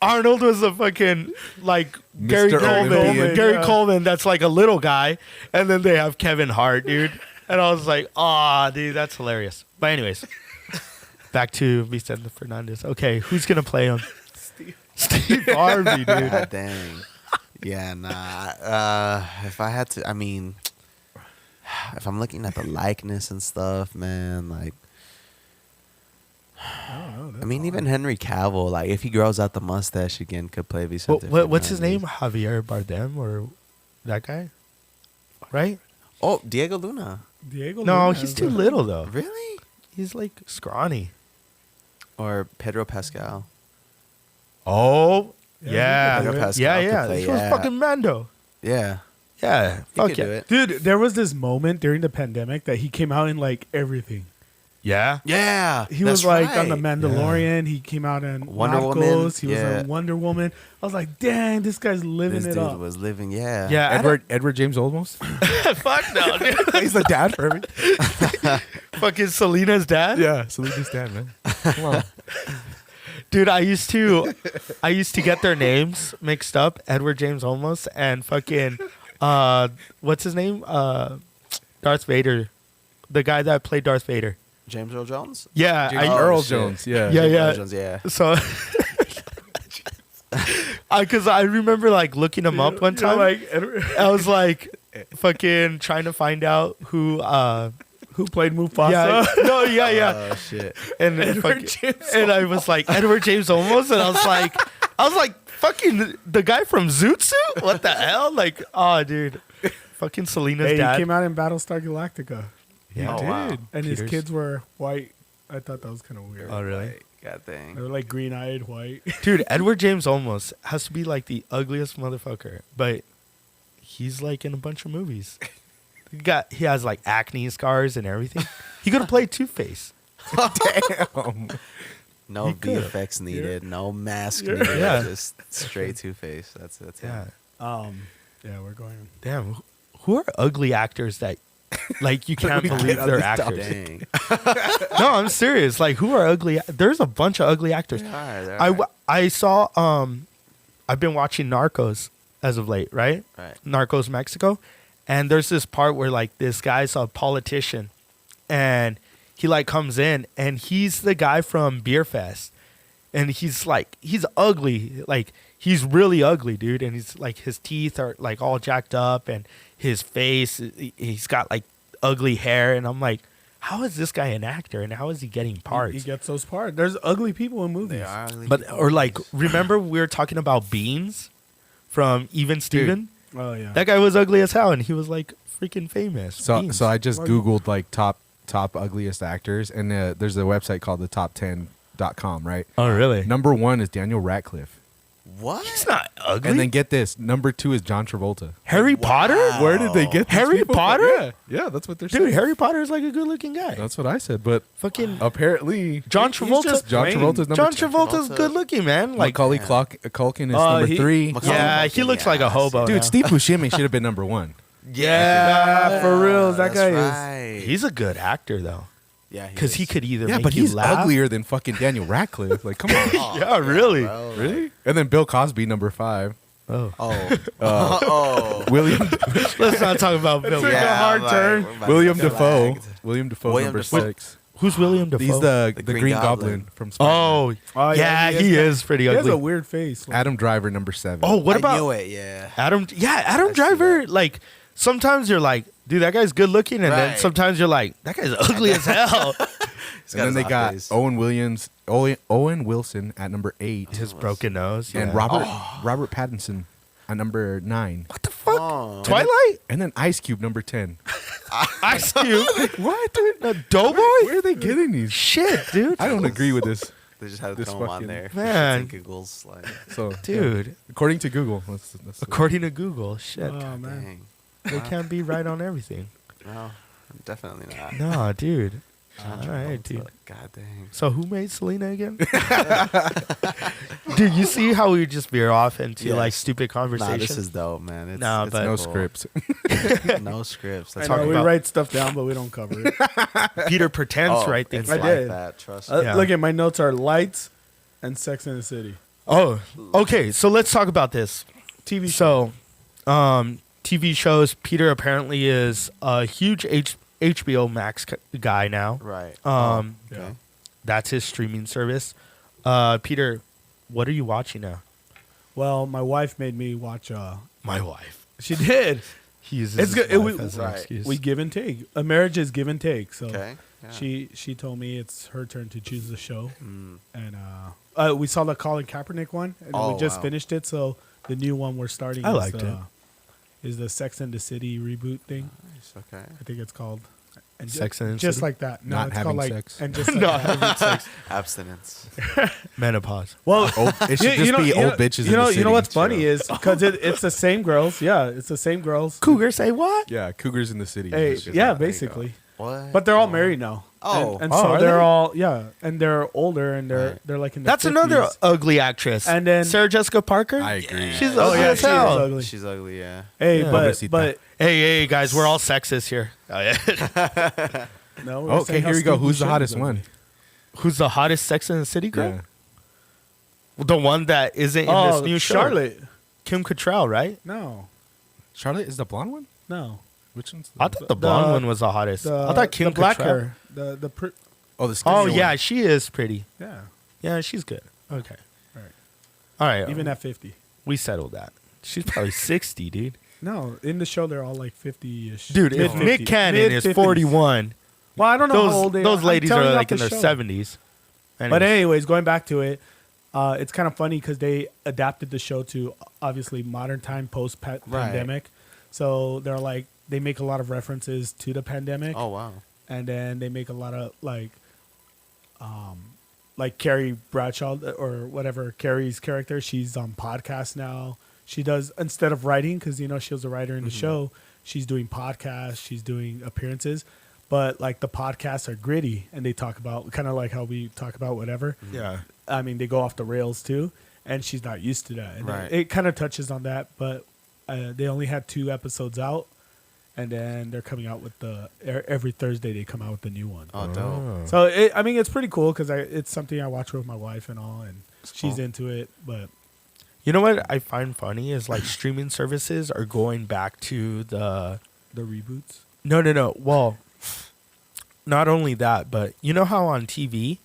Arnold was a fucking like Gary Mr. Coleman. Olympian. Gary Yeah. Coleman, that's like a little guy, and then they have Kevin Hart, dude. And I was like, dude, that's hilarious. But anyways, back to Vicente Fernandez. Okay, who's gonna play him? Steve Harvey, dude. God dang. Yeah, nah. If I had to, I mean, if I'm looking at the likeness and stuff, man, like, I mean, even Henry Cavill, like, if he grows out the mustache again, could play Vicente. What's his name? Fernandez. Javier Bardem or that guy? Right? Oh, Diego Luna. Diego. No, Luna he's is too a- little though. Really? He's like scrawny. Or Pedro Pascal. Oh, Yeah, yeah. Pedro Pascal Yeah, could yeah. play, He was yeah. fucking Mando. Yeah. Yeah. He Fuck could yeah. do it. Dude, there was this moment during the pandemic that he came out in like everything. Yeah. Yeah. He was that's like on the right. Mandalorian. He came out in Wonder Narcos. Woman, He was yeah. in Wonder Woman. I was like, dang, this guy's living This it dude up. was living, yeah. Yeah. Edward James Olmos. Fuck no, dude. He's the dad for everything. Fucking Selena's dad? Yeah, Selena's dad, man. Come on. Dude, I used to get their names mixed up, Edward James Olmos and fucking what's his name? Darth Vader. The guy that played Darth Vader. James Earl Jones? Yeah, James I, Earl shit. Jones. Yeah. Yeah, James yeah. Earl Jones, yeah. So, because I remember like looking him up one You're time. like, I was like, fucking trying to find out who. who played Mufasa? Yeah, no, yeah. Oh, shit. And Edward fucking, James and I was like Edward James Olmos, and I was like, fucking the guy from Zoot Suit. What the hell? Like, dude, fucking Selena's Hey, he dad. came out in Battlestar Galactica, Yeah, Oh, dude. wow. and his Peters. kids were white. I thought that was kind of weird. Oh, really? God dang. They were like green-eyed white. Dude, Edward James Olmos has to be like the ugliest motherfucker, but he's like in a bunch of movies. He has like acne scars and everything. He could have played Two-Face. Damn. No He could've. VFX needed, no mask Yeah. needed, Yeah. just straight Two-Face. That's Yeah. it. Yeah, we're going. Damn. Who are ugly actors that Like, you can't believe they're actors. Dang. No, I'm serious. Like, who are ugly? There's a bunch of ugly actors. I saw. I've been watching Narcos as of late, right? Right. Narcos Mexico, and there's this part where like this guy's a politician, and he like comes in, and he's the guy from Beer Fest, and he's ugly, like he's really ugly, dude, and he's like his teeth are like all jacked up, and his face, he's got like ugly hair, and I'm like, how is this guy an actor, and how is he getting parts? He gets those parts. There's ugly people in movies. They are ugly But people. or like, remember we were talking about Beans from Even Steven? Oh yeah. That guy was ugly as hell, and he was like freaking famous. So Beans. so I just Googled like top ugliest actors, and there's a website called the top10.com, right? Oh really? Number 1 is Daniel Radcliffe. What? He's not ugly. And then get this, number 2 is John Travolta. Harry Potter? Where did they get these Harry people from? Potter? Yeah, that's what they're Dude, saying. Harry Potter is like a good-looking guy. That's what I said, but Fucking apparently John He's Travolta. just John plain. Travolta's number John 2. Travolta's Travolta. good-looking, man. Like, Macaulay Culkin is number 3. yeah, he looks like a hobo. Dude, now. Steve Buscemi should have been number 1. Yeah, for real. That That's guy is. right. he's a good actor though, Yeah, because he is. could either Yeah, make but you he's laugh. uglier than fucking Daniel Radcliffe. Like, come on. Oh, Yeah, really? bro, like- Really? And then Bill Cosby, number 5. Oh, Oh. Oh. William let's not talk about Bill. took a hard turn. we're about to William get Defoe. flagged. William Defoe, William number Dafoe. 6. Who's William Dafoe? He's the Green Green Goblin. Goblin from Spider-Man. Oh, yeah, he is pretty He has ugly. a weird face. Like, Adam Driver, number 7. Oh, what I about knew it, yeah. Adam? Yeah, Adam see Driver. Like, sometimes you're like, dude, that guy's good looking, and then Right. sometimes you're like, that guy's ugly as hell. He's And then his they off got days. Owen Wilson at number 8. His broken nose. And yeah. Robert Pattinson at number 9. What the fuck? Oh. Twilight? And then Ice Cube, number 10. Ice Cube? What, dude? Doughboy? Where are they getting these? Shit, dude. I don't agree with this. They just had to This throw him on fucking- there. Man. Shits and giggles, like, So, Dude. yeah. According to Google. That's According to Google, shit. oh man. dang. They can't be right on everything. No, definitely not. No, dude. John All right, Travolta, dude. God dang. So who made Selena again? Dude, you see how we just veer off into like Yes. stupid Nah, conversations? this is dope, man. It's, Nah, it's but- no cool. scripts. No scripts. I Let's talk know, we about- write stuff down, but we don't cover it. Peter pretends to write it's things. I like did. that. Trust Uh, me. Yeah. Look at my notes are lights and Sex in the City. Oh, okay. So let's talk about this. TV show. So, TV shows. Peter apparently is a huge HBO Max guy now. Right. Yeah. That's his streaming service. Peter, what are you watching now? Well, my wife made me watch. My wife. She did. He uses It's his good. wife as an Right. excuse. We give and take. A marriage is give and take. So Okay. Yeah. she told me it's her turn to choose the show, Mm. and we saw the Colin Kaepernick one, and Oh, we just wow. finished it. So the new one we're starting. I is liked the, it. Is the Sex and the City reboot thing? Nice, okay. I think it's called. And Sex and the just City? like that. No, Not it's having called like sex. and just like No. that. Abstinence. Menopause. Well, It should just be old bitches in the You know city. what's funny True. is because it's the same girls. Yeah, it's the same girls. Cougar say what? Yeah, Cougars in the City. Hey, It's just yeah, like- basically. What? But they're all married now. Oh. and Oh, so are they're they? all and they're older and Right. they're like in their That's another 50s. ugly actress. And then- Sarah Jessica Parker. I agree. She's Oh ugly yeah, as she is hell. ugly. She's ugly, yeah. Hey, Yeah. Pobrecita. but Hey, guys, we're all sexist here. Oh, yeah. no. we're Okay, saying how here we go. Steve Who's the Buscemi hottest is one? ugly. Who's the hottest Sex in the City girl? Yeah. The one that isn't in Oh, this new show. Charlotte. Kim Cattrall, right? No, Charlotte is the blonde one? no. Which one's I thought the blonde The- one was the hottest. The, I thought Kim the black Cattrall. hair. Oh, the skinny Oh one. yeah, she is pretty. Yeah. Yeah, she's good. Okay. Right. All right. Even at 50. we settled that. She's probably 60, dude. No, in the show they're all like 50ish. Dude, if Mid-50s. Nick Cannon is Mid-50s. 41, Well, I don't know how old they those are. I'm ladies telling are you like off in the their show. 70s. But Anyways. anyways, going back to it, it's kind of funny because they adapted the show to obviously modern time post pandemic. So they're like they make a lot of references to the pandemic, Oh, wow. and then they make a lot of like Carrie Bradshaw or whatever Carrie's character. She's on podcasts now. She does instead of writing because she was a writer in the show. She's doing podcasts. She's doing appearances. But like the podcasts are gritty and they talk about kind of like how we talk about whatever. Yeah. I mean, they go off the rails too, and she's not used to that. And Right. it kind of touches on that, but they only had 2 episodes out, and then they're coming out with every Thursday they come out with the new one. Oh, dope. So I mean, it's pretty cool because it's something I watch with my wife and all, and she's cool. into it. But You know what I find funny is like streaming services are going back to the reboots. No. Well, not only that, but you know how on TV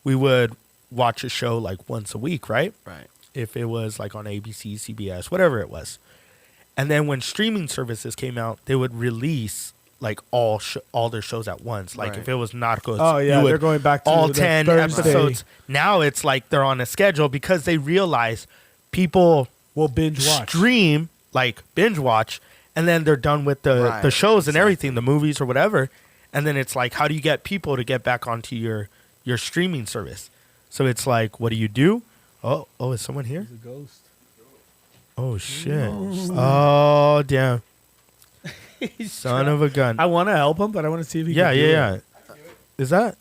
we would watch a show like once a week, right? Right. If it was like on ABC, CBS, whatever it was. And then when streaming services came out, they would release like all their shows at once. Like Right. if it was Narcos, Oh yeah, you would they're going back to all the 10 Thursday. episodes. Now it's like they're on a schedule because they realize people We'll binge watch. stream, like binge watch, and then they're done with the Right, shows and everything, the movies or whatever. And then it's like, how do you get people to get back onto your streaming service? So it's like, what do you do? Oh, is someone here? He's a ghost. Oh, shit. Oh, damn. Son of a gun. I want to help him, but I want to see if he. Yeah. can do it. Is that?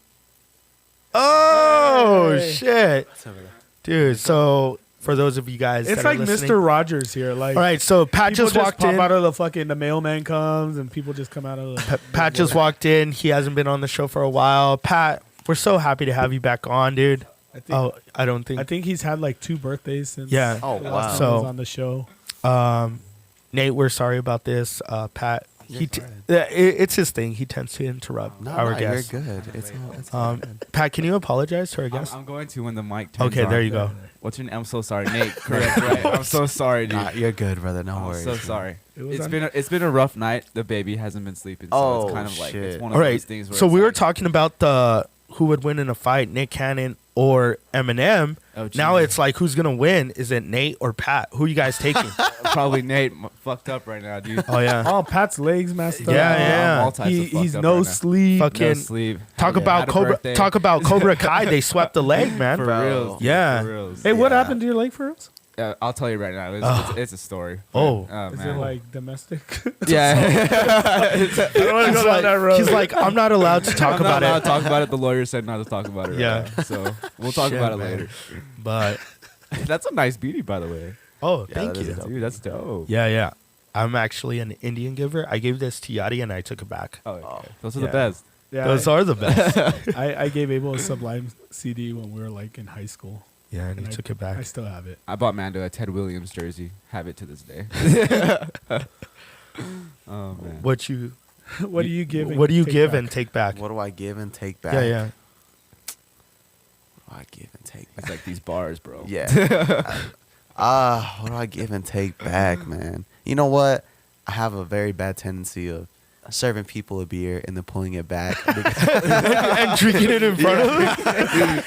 Oh, Hey. shit. Dude, so for those of you guys It's that are like listening- Mr. Rogers here. Like, All right, so Pat people just walked pop in. out of the mailman comes, and people just come out of the. Pat just walked in. He hasn't been on the show for a while. Pat, we're so happy to have you back on, dude. I think, I I think he's had like 2 birthdays since. Yeah. Oh, the wow. last time So- he was on the show. Nate, we're sorry about this. Pat, You're it's his thing. He tends to interrupt our guests. You're good. It's all good. Pat, can you apologize to our guests? I'm going to when the mic turns Okay, on. there you go. What's your name? I'm so sorry, Nate. Correct, right? I'm so sorry, dude. Nah, you're good, brother. No I'm worries. so man. sorry. was It's been a rough night. The baby hasn't been sleeping, so Oh, it's kind of like shit. it's one of All right. those things. Where So it's we were like, talking about the who would win in a fight, Nick Cannon or Eminem. Oh, Now geez. it's like, who's gonna win? Is it Nate or Pat? Who are you guys taking? probably Nate fucked up right now, dude. Oh yeah. Oh, Pat's legs messed up. Yeah. I'm all types of fucked He's up no right now. sleep. Fuck. No fucking sleep. Talk Had about a Cobra. birthday. Talk about Cobra Kai. They swept the leg, man. For Bro. reals. Yeah. For reals. Hey, what Yeah. happened to your leg for us? I'll tell you right now. It's a story. Oh. Is man. it like domestic? Yeah. I don't want to He's go down that road. like, I'm not allowed to talk I'm not about allowed it. to talk about it. The lawyer said not to talk about it. Yeah. Right now. So we'll talk Shit, about it man. later. But That's a nice beauty, by the way. oh, Yeah, thank that is you. dope. Dude, that's dope. Yeah. I'm actually an Indian giver. I gave this to Yadi and I took it back. Oh, okay. Those are Yeah. the best. yeah, Those are the best. I gave Abel a Sublime CD when we were like in high school. Yeah, and he I- took it I back. still have it. I bought Mando a Ted Williams jersey. Have it to this day. Oh man. What you What do you give? what do you take give back? and take back? What do I give and take back? Yeah. What do I give and take It's back? like these bars, bro. Yeah. What do I give and take back, man? You know what? I have a very bad tendency of serving people a beer and then pulling it back. And drinking it in front of them.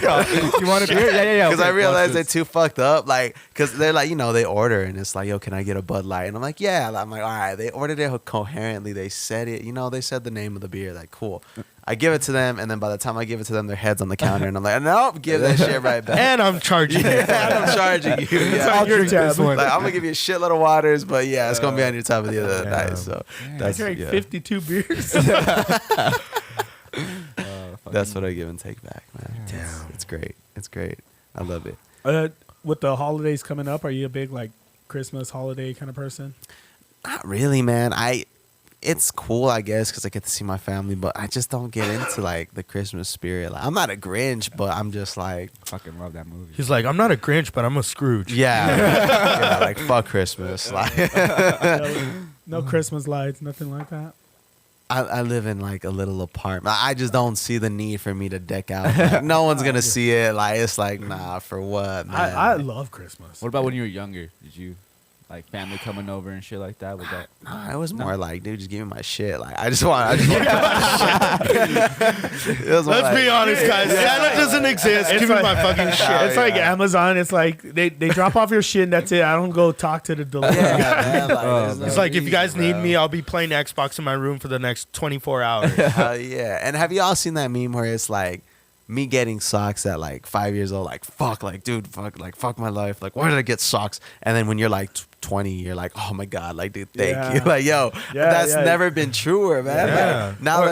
You want a beer? Yeah. Because I Okay, realize watch they're this. too fucked up. Like, because they're like, they order and it's like, yo, can I get a Bud Light? And I'm like, yeah. I'm like, all right. They ordered it coherently. They said it. They said the name of the beer. Like, cool. I give it to them, and then by the time I give it to them, their head's on the counter, and I'm like, nope, give that shit right back. And I'm charging it. And I'm charging you. Yeah. I'll drink this one. Like, I'm gonna give you a shitload of waters, but yeah, it's gonna be on your top of the other Damn. night. So I that's drank yeah. 52 beers. That's what I give and take back, man. Damn. It's great. It's great. I love it. With the holidays coming up, are you a big like Christmas holiday kind of person? Not really, man. It's cool, I guess, because I get to see my family, but I just don't get into like the Christmas spirit. Like, I'm not a Grinch, but I'm just like, Fucking love that movie. He's like, I'm not a Grinch, but I'm a Scrooge. yeah, like fuck Christmas. Like, No Christmas lights, nothing like that. I live in like a little apartment. I just don't see the need for me to deck out. Like, no one's gonna see it. Like, it's like, nah, for what, man? I love Christmas. What about when you were younger? Did you like family coming over and shit like that? Was that? Nah, it was more like, dude, just give me my shit. Like, I just want my shit. It was more Let's like- be honest, guys. Santa doesn't exist. Give me my fucking shit. It's like Amazon. It's like they drop off your shit and that's it. I don't go talk to the delivery Yeah, guy. man, like, there's no It's like, if you guys reason, need bro. me, I'll be playing Xbox in my room for the next 24 hours. Hell yeah. And have you all seen that meme where it's like me getting socks at like 5 years old? Like, fuck, like, dude, fuck my life. Like, why did I get socks? And then when you're like 20, you're like, oh my god, like dude, thank Yeah. you. Like yo, Yeah, that's yeah. never been truer, man. Yeah. Like, now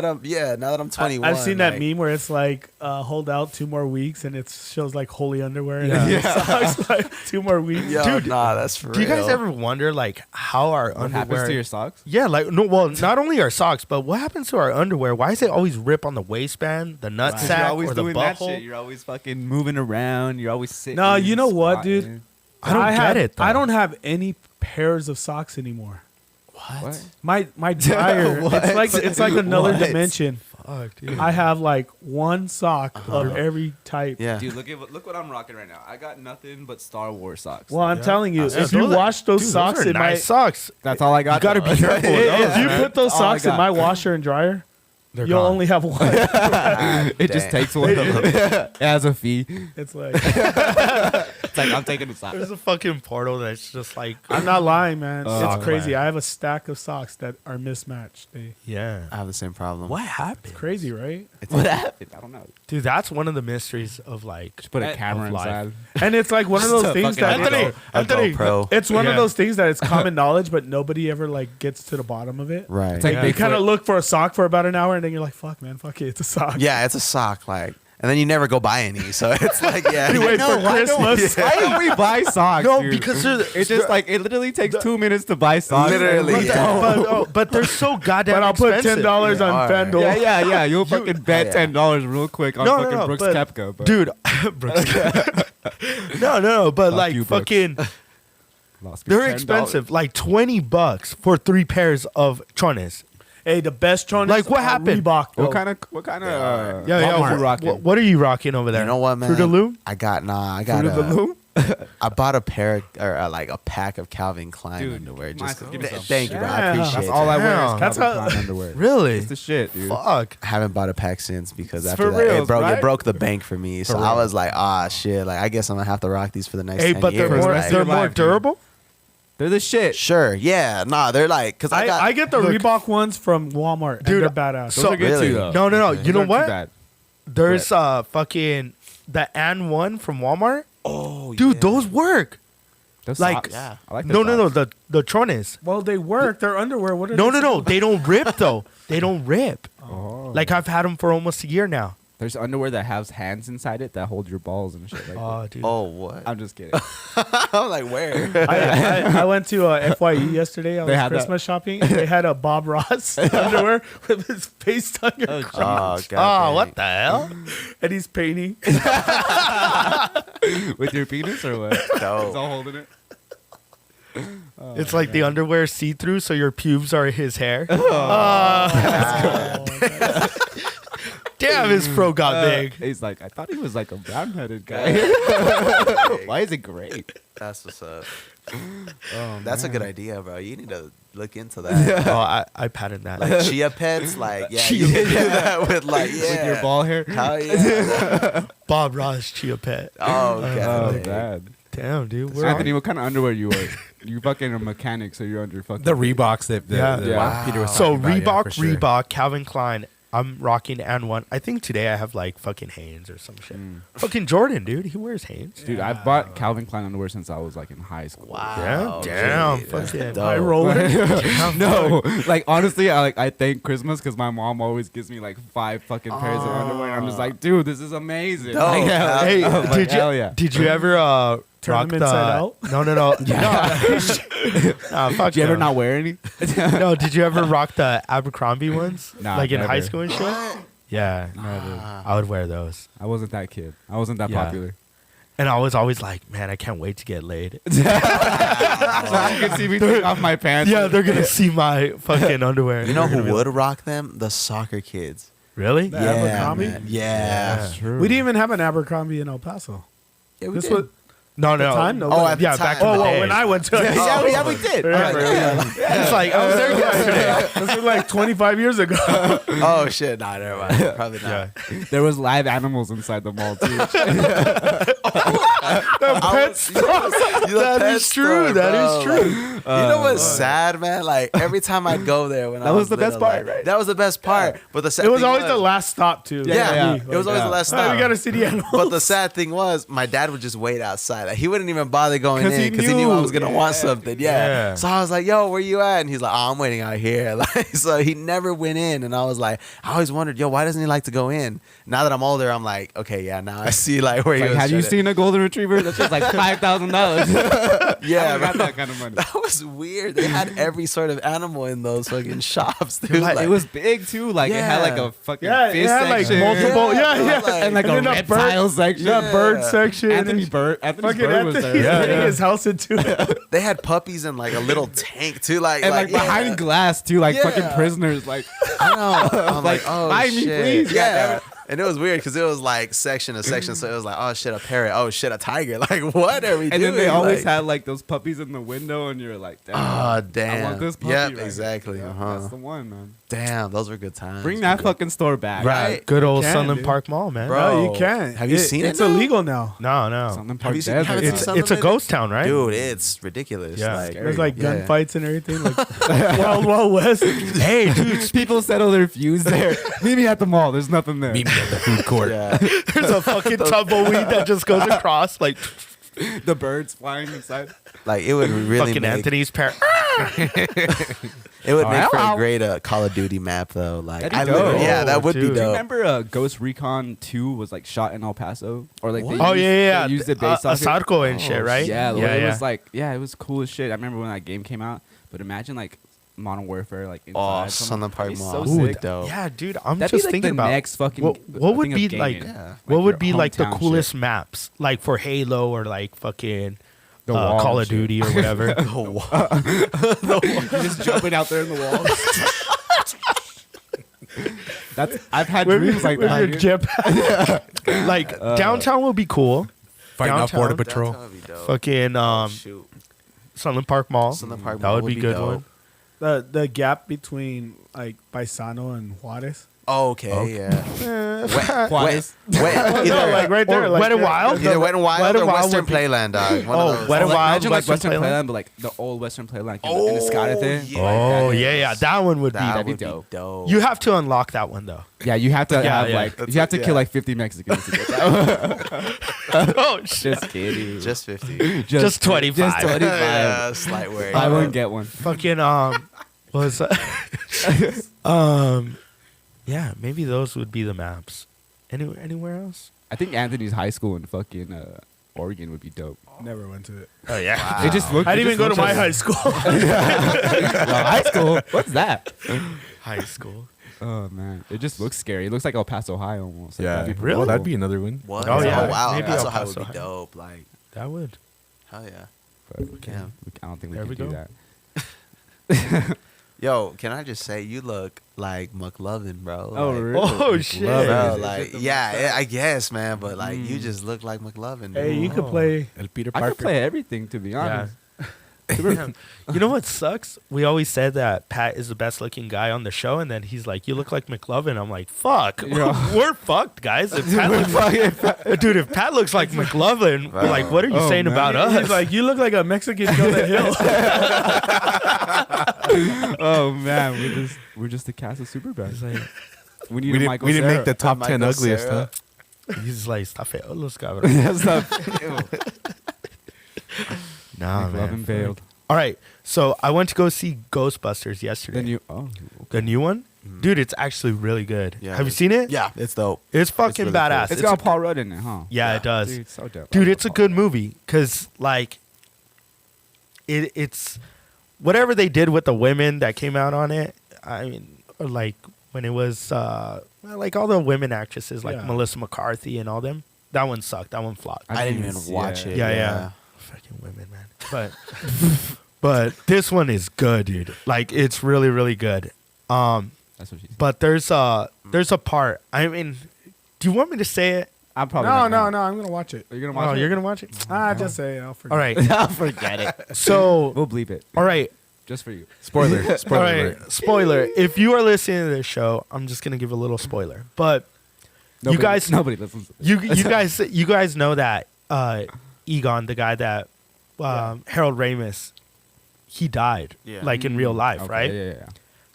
that I'm 21, I've seen that like, meme where it's like hold out 2 more weeks and it shows like holy underwear and Yeah. it sucks like 2 more weeks. Yo, Dude, nah, that's for Do you guys real. ever wonder like how our What underwear happens to your socks? Yeah, like no, well, not only our socks, but what happens to our underwear? Why is it always rip on the waistband, the nut Because sack, you're always or the doing that butthole? shit. You're always fucking moving around. You're always sitting. No, you know what, dude? squatting. I don't get it, though. I don't have any pairs of socks anymore. What? My dryer, it's like another What? dimension. Fuck, dude. I have like one sock of every type. Yeah. Dude, look what I'm rocking right now. I got nothing but Star Wars socks. Well, I'm telling you, Yeah, if you those are- wash those Dude, socks those are in nice my socks. That's all I got. You got to though. be careful with those, if you man. put those All I socks in got. my washer and dryer, They're you'll gone. only have one. It just Dang. takes one. It has a fee. It's like It's like I'm taking the socks. There's a fucking portal that's just like I'm not lying, man. Sock It's crazy. man. I have a stack of socks that are mismatched. yeah. I have the same problem. What happened, Crazy, right? What happened? I don't know. dude? That's one of the mysteries of like. Just put a Of camera life. inside. And it's like one of those things that Anthony, Anthony, Pro. it's one of Yeah. those things that it's common knowledge, but nobody ever like gets to the bottom of it. Right. It's like Yeah. You Bigfoot. kind of look for a sock for about an hour, and then you're like, "Fuck, man, fuck it, it's a sock." Yeah, it's a sock, like, and then you never go buy any. So it's like, yeah. You wait for Christmas. Why don't we buy socks? No, dude? because it's just like it literally takes 2 minutes to buy socks. Literally, but, yeah. but they're so goddamn But I'll put expensive. $10 on All right. FanDuel. Yeah. You'll fucking bet yeah. $10 real quick on fucking Brooks but- Koepka. But Dude, Brooks Koepka. no, but Fuck like you, Brooks. fucking, lost me they're $10. expensive. Like $20 for 3 pairs of chones. Hey, the best chones Like, what are happened? Reebok, though. What kind of Yeah, Walmart you rocking? What are you rocking over there? You know what, man? Fruit of Loom? I got Fruit of the Loom? I bought a pair or like a pack of Calvin Klein Dude, underwear. might Just as well give me some. thank you, bro. I Yeah. appreciate That's it. all I wear. Damn. Is That's Calvin how- Klein underwear. Really? It's the shit, dude. Fuck. I haven't bought a pack since because It's after for that reals, right? it broke the bank for me. So For I real. was like, shit. Like I guess I'm gonna have to rock these for the next Hey, 10 but years. they're more, rest of they're your more life, dude. durable? They're the shit. Sure, yeah, nah, they're like because I get the Look. Reebok ones from Walmart. Dude, and they're badass. Those So- are good Really? too, though. No. You know Those aren't too what? bad. There's fucking the N one from Walmart. oh, Dude, yeah. those work. Those Like- socks. Yeah. I like No, those socks. the chones. Well, they work. They're underwear. What are No, they no. They don't rip though. They don't rip. Oh. Like I've had them for almost a year now. There's underwear that has hands inside it that hold your balls and shit like Oh, that. dude. Oh, what? I'm just kidding. I'm like, where? I went to FYE yesterday. I They was had that. Christmas shopping. And they had a Bob Ross underwear with his face on your Oh, Oh, God. what the hell? and he's painting. With your penis or what? It's No. all holding it. It's like the underwear see through, so your pubes are his hair. Damn, his fro got big. He's like, I thought he was like a brown-headed guy. Why is it gray? That's what's up. Oh, That's a good idea, bro. You need to look into that. Oh, I patted that. Like chia pets, like yeah, Chia you can do that with like With your ball hair? Hell yeah. Bob Ross chia pet. Oh, Oh, definitely. bad. Damn, dude. We're Anthony, what kind of underwear you wear? You fucking a mechanic, so you're under fucking... The Reeboks that Yeah. Yeah. Peter was So talking about, yeah, Reebok, for sure. Reebok, Calvin Klein. I'm rocking N1. I think today I have like fucking Hanes or some shit. Fucking Jordan, dude. He wears Hanes. Dude, I've bought Calvin Klein underwear since I was like in high school. Wow. Damn, dude, that's fucking dope. High roller. No, like honestly, I thank Christmas because my mom always gives me like 5 fucking pairs of underwear. And I'm just like, dude, this is amazing. Dope. Like, hell- Hey, I'm like, did you hell yeah. did you ever Turn rock them the inside out? No. No, fuck Did you ever no. not wear any? No, did you ever rock the Abercrombie ones? Nah, like in high never. school and shit? Yeah. I would wear those. I wasn't that kid. I wasn't that Yeah. popular. And I was always like, man, I can't wait to get laid. So you can see me take off my pants. Yeah, they're gonna see my fucking underwear. You know They're who gonna be would like, rock them? The soccer kids. Really? The Abercrombie? man. Yeah. That's true. We didn't even have an Abercrombie in El Paso. Yeah, we This did. was No, no. time? No. Oh, at the yeah, time. back in oh, the well, day. when I went to yeah, we did. It's like I was there yesterday. This was like 25 years ago. Oh shit! Nah, never mind. Probably not. Yeah. There was live animals inside the mall too. Pet store. That is true. That is true. You know what's sad, man? Like every time I go there, when That I was the little, best part, like, right? That was the best part. But the sad It was thing always the last stop, too. Yeah, Yeah. it was always the last Oh, stop. we got a city animal. But the sad thing was, my dad would just wait outside Like, he wouldn't even bother going 'Cause in he because he knew I knew. was gonna want something. Yeah. Yeah. So I was like, "Yo, where you at?" And he's like, "Oh, I'm waiting out here." Like, so he never went in, and I was like, I always wondered, "Yo, why doesn't he like to go in?" Now that I'm older, I'm like, okay, yeah, now I see like where he Like, was. have you trying to- seen a golden retriever? That's just like $5,000. Yeah, I got bro. that kind of money. That was weird. They had every sort of animal in those fucking shops, dude. Like, it was big too. Like it had like Yeah. a fucking Yeah, it fish had like section. multiple. Yeah, yeah. Like- and like And a then a reptile section. Yeah, bird section. Anthony and Bird. Anthony fucking Bird was Anthony there. hitting Yeah. his house into it. They had puppies in like a little tank too, like And like yeah. behind glass too, like fucking Yeah. prisoners. Like I know. I'm like, oh buy me, shit. please, Yeah. And it was weird because it was like section to section. So it was like, oh shit, a parrot. Oh shit, a tiger. Like, what are we doing? and then they always Like, had like those puppies in the window, and you're like, damn, oh damn. I want this puppy. Yep, right exactly. here. Yeah, Uh-huh. That's the one, man. Damn, those were good times. Bring that fucking store back. Right. Good old can, Sunland dude. Park Mall, man. Bro. No, you can't. Have you seen it It's now? illegal now. No. Something Have Park you seen- Desert. haven't you It's seen it's a Sunland? ghost town, right? Dude, it's ridiculous. Yeah. Like, There's like Yeah. gunfights and everything, like Wild Wild West. Hey, dude, People settle their feuds there. Meet me at the mall. There's nothing there. Meet me at the food court. yeah. there's a fucking tumbleweed that just goes across like The birds flying inside. Like, it would really fucking make, Anthony's parent. It would Oh, make for a hello. great Call of Duty map, though. Like, That'd be I literally, dope. yeah, that would Dude. be Do you dope. Remember Ghost Recon 2 was like shot in El Paso? Or like they What? Oh used, yeah. They used it based off it. Asarco and shit, right? Yeah, yeah. it was like it was cool as shit. I remember when that game came out. But imagine like Modern Warfare like Oh, inside. Sunland Park It's Mall. So Ooh, sick. dope. Yeah, dude. I'm That'd just be like thinking the about next fucking. what would thing of be gaming. like. Yeah. What would your be like the hometown coolest shit. maps, like for Halo or like fucking The wall Call and of shit. Duty or whatever? You're just jumping out there in the wall. I've had With dreams like with that. your dude. jetpack. Like downtown would be cool. Fighting off Downtown. Border Patrol. That would be dope. Fucking Shoot. Sunland Park Mall. Sunland Park That Mall would be good dope. one. The gap between like Paisano and Juarez. Oh, okay, yeah. Juarez. Either, No, like right there, or like Wet n' the- Wild? either Wet n' Wild Wet n' or Wild Western would be- Playland, dog. One Oh, of those. Wet n' Like, Wild, imagine like Western Western Playland? Playland, but like the old Western Playland, like in the Escada thing. yeah. Oh yeah. That one would be. That That'd be would be dope. dope. You have to unlock that one though. Yeah, you have to Yeah, have yeah. like That's you have to it, kill yeah. like 50 Mexicans to get that one. Oh shit. Just kidding. Just 50. Just 25. Just 25. Yeah, slight word. Buy one, get one. Fucking was yeah, maybe those would be the maps. Anywhere else? I think Anthony's high school in fucking Oregon would be dope. Never went to it. Oh yeah. It just looked. I didn't it even go to just my looks high school. like- high school. What's that? High school. Oh man, it just looks scary. It looks like El Paso High almost. Like, Yeah. that'd be Really? Well, that'd cool. be another one. What? Oh, yeah. wow. Maybe That's El how it would Paso be High. dope. Like, That would. hell yeah. But we can't- I don't think we There can we do go. that. Yo, can I just say you look like McLovin, bro? Oh, Like, really? Oh shit. Bro, Is like, it the yeah, I guess, man, but like, you just look like McLovin. Hey, dude. you could play. El Peter I Parker. could play everything to be Yeah. honest. You know what sucks? We always said that Pat is the best looking guy on the show, and then he's like, "You look like McLovin." I'm like, "Fuck, Yeah. we're fucked, guys." If Pat dude, if Pat looks like McLovin, we're like, what are you Oh, saying man. about us? He's like, you look like a Mexican Jonah Hill. Oh man, we're just the cast of Superbad. He's like, We need We a didn't, Michael we didn't make the Cera. top 10 Michael ugliest, Cera. huh? he's like, "Está feo, los cabros." That's not Nah, McLovin man. failed. All right, so I went to go see Ghostbusters yesterday. Then you The new one, dude, it's actually really good. Yeah, Have you it is. seen it? Yeah, it's dope. It's fucking really cool. badass. it's It's got a- Paul Rudd in it, huh? yeah, it does. Dude, so dope. Dude, I it's a love good movie because like it's whatever they did with the women that came out on it. I mean, or like when it was like all the women actresses like Yeah. Melissa McCarthy and all them. That one sucked. That one flopped. Paul. I didn't even even see watch it. Yeah. Fucking women, man. But but this one is good, dude. Like it's really really good. That's what she said. But there's a part. I mean, do you want me to say it? I'm probably No, not no, gonna- no. I'm gonna watch it. Are you gonna watch Oh, it? you're gonna watch it. Just say it. I'll forget. All right. I'll forget it. So We'll bleep it all right. just for you. Spoiler. All Spoiler. right, alert. spoiler. If you are listening to this show, I'm just gonna give a little spoiler. But Nobody, guys- nobody listens. To this. you guys know that Egon, the guy that Harold Ramis, he died Yeah. like in real life, Okay, right? Yeah.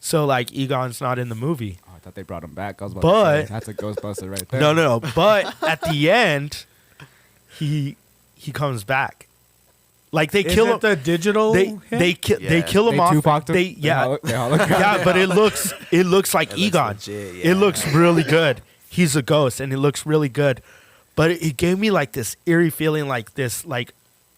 So like Egon's not in the movie. Oh, I thought they brought him back. I was about But- to say, that's a Ghostbuster right there. No. But at the end, he he comes back. Like they Is kill it him. the digital? They him? they Yeah. kill him They off. Tupac'd him? They yeah yeah, but it looks like It looks Egon. legit, It yeah. looks really good. He's a ghost, and it looks really good. But it gave me like this eerie feeling, like this, like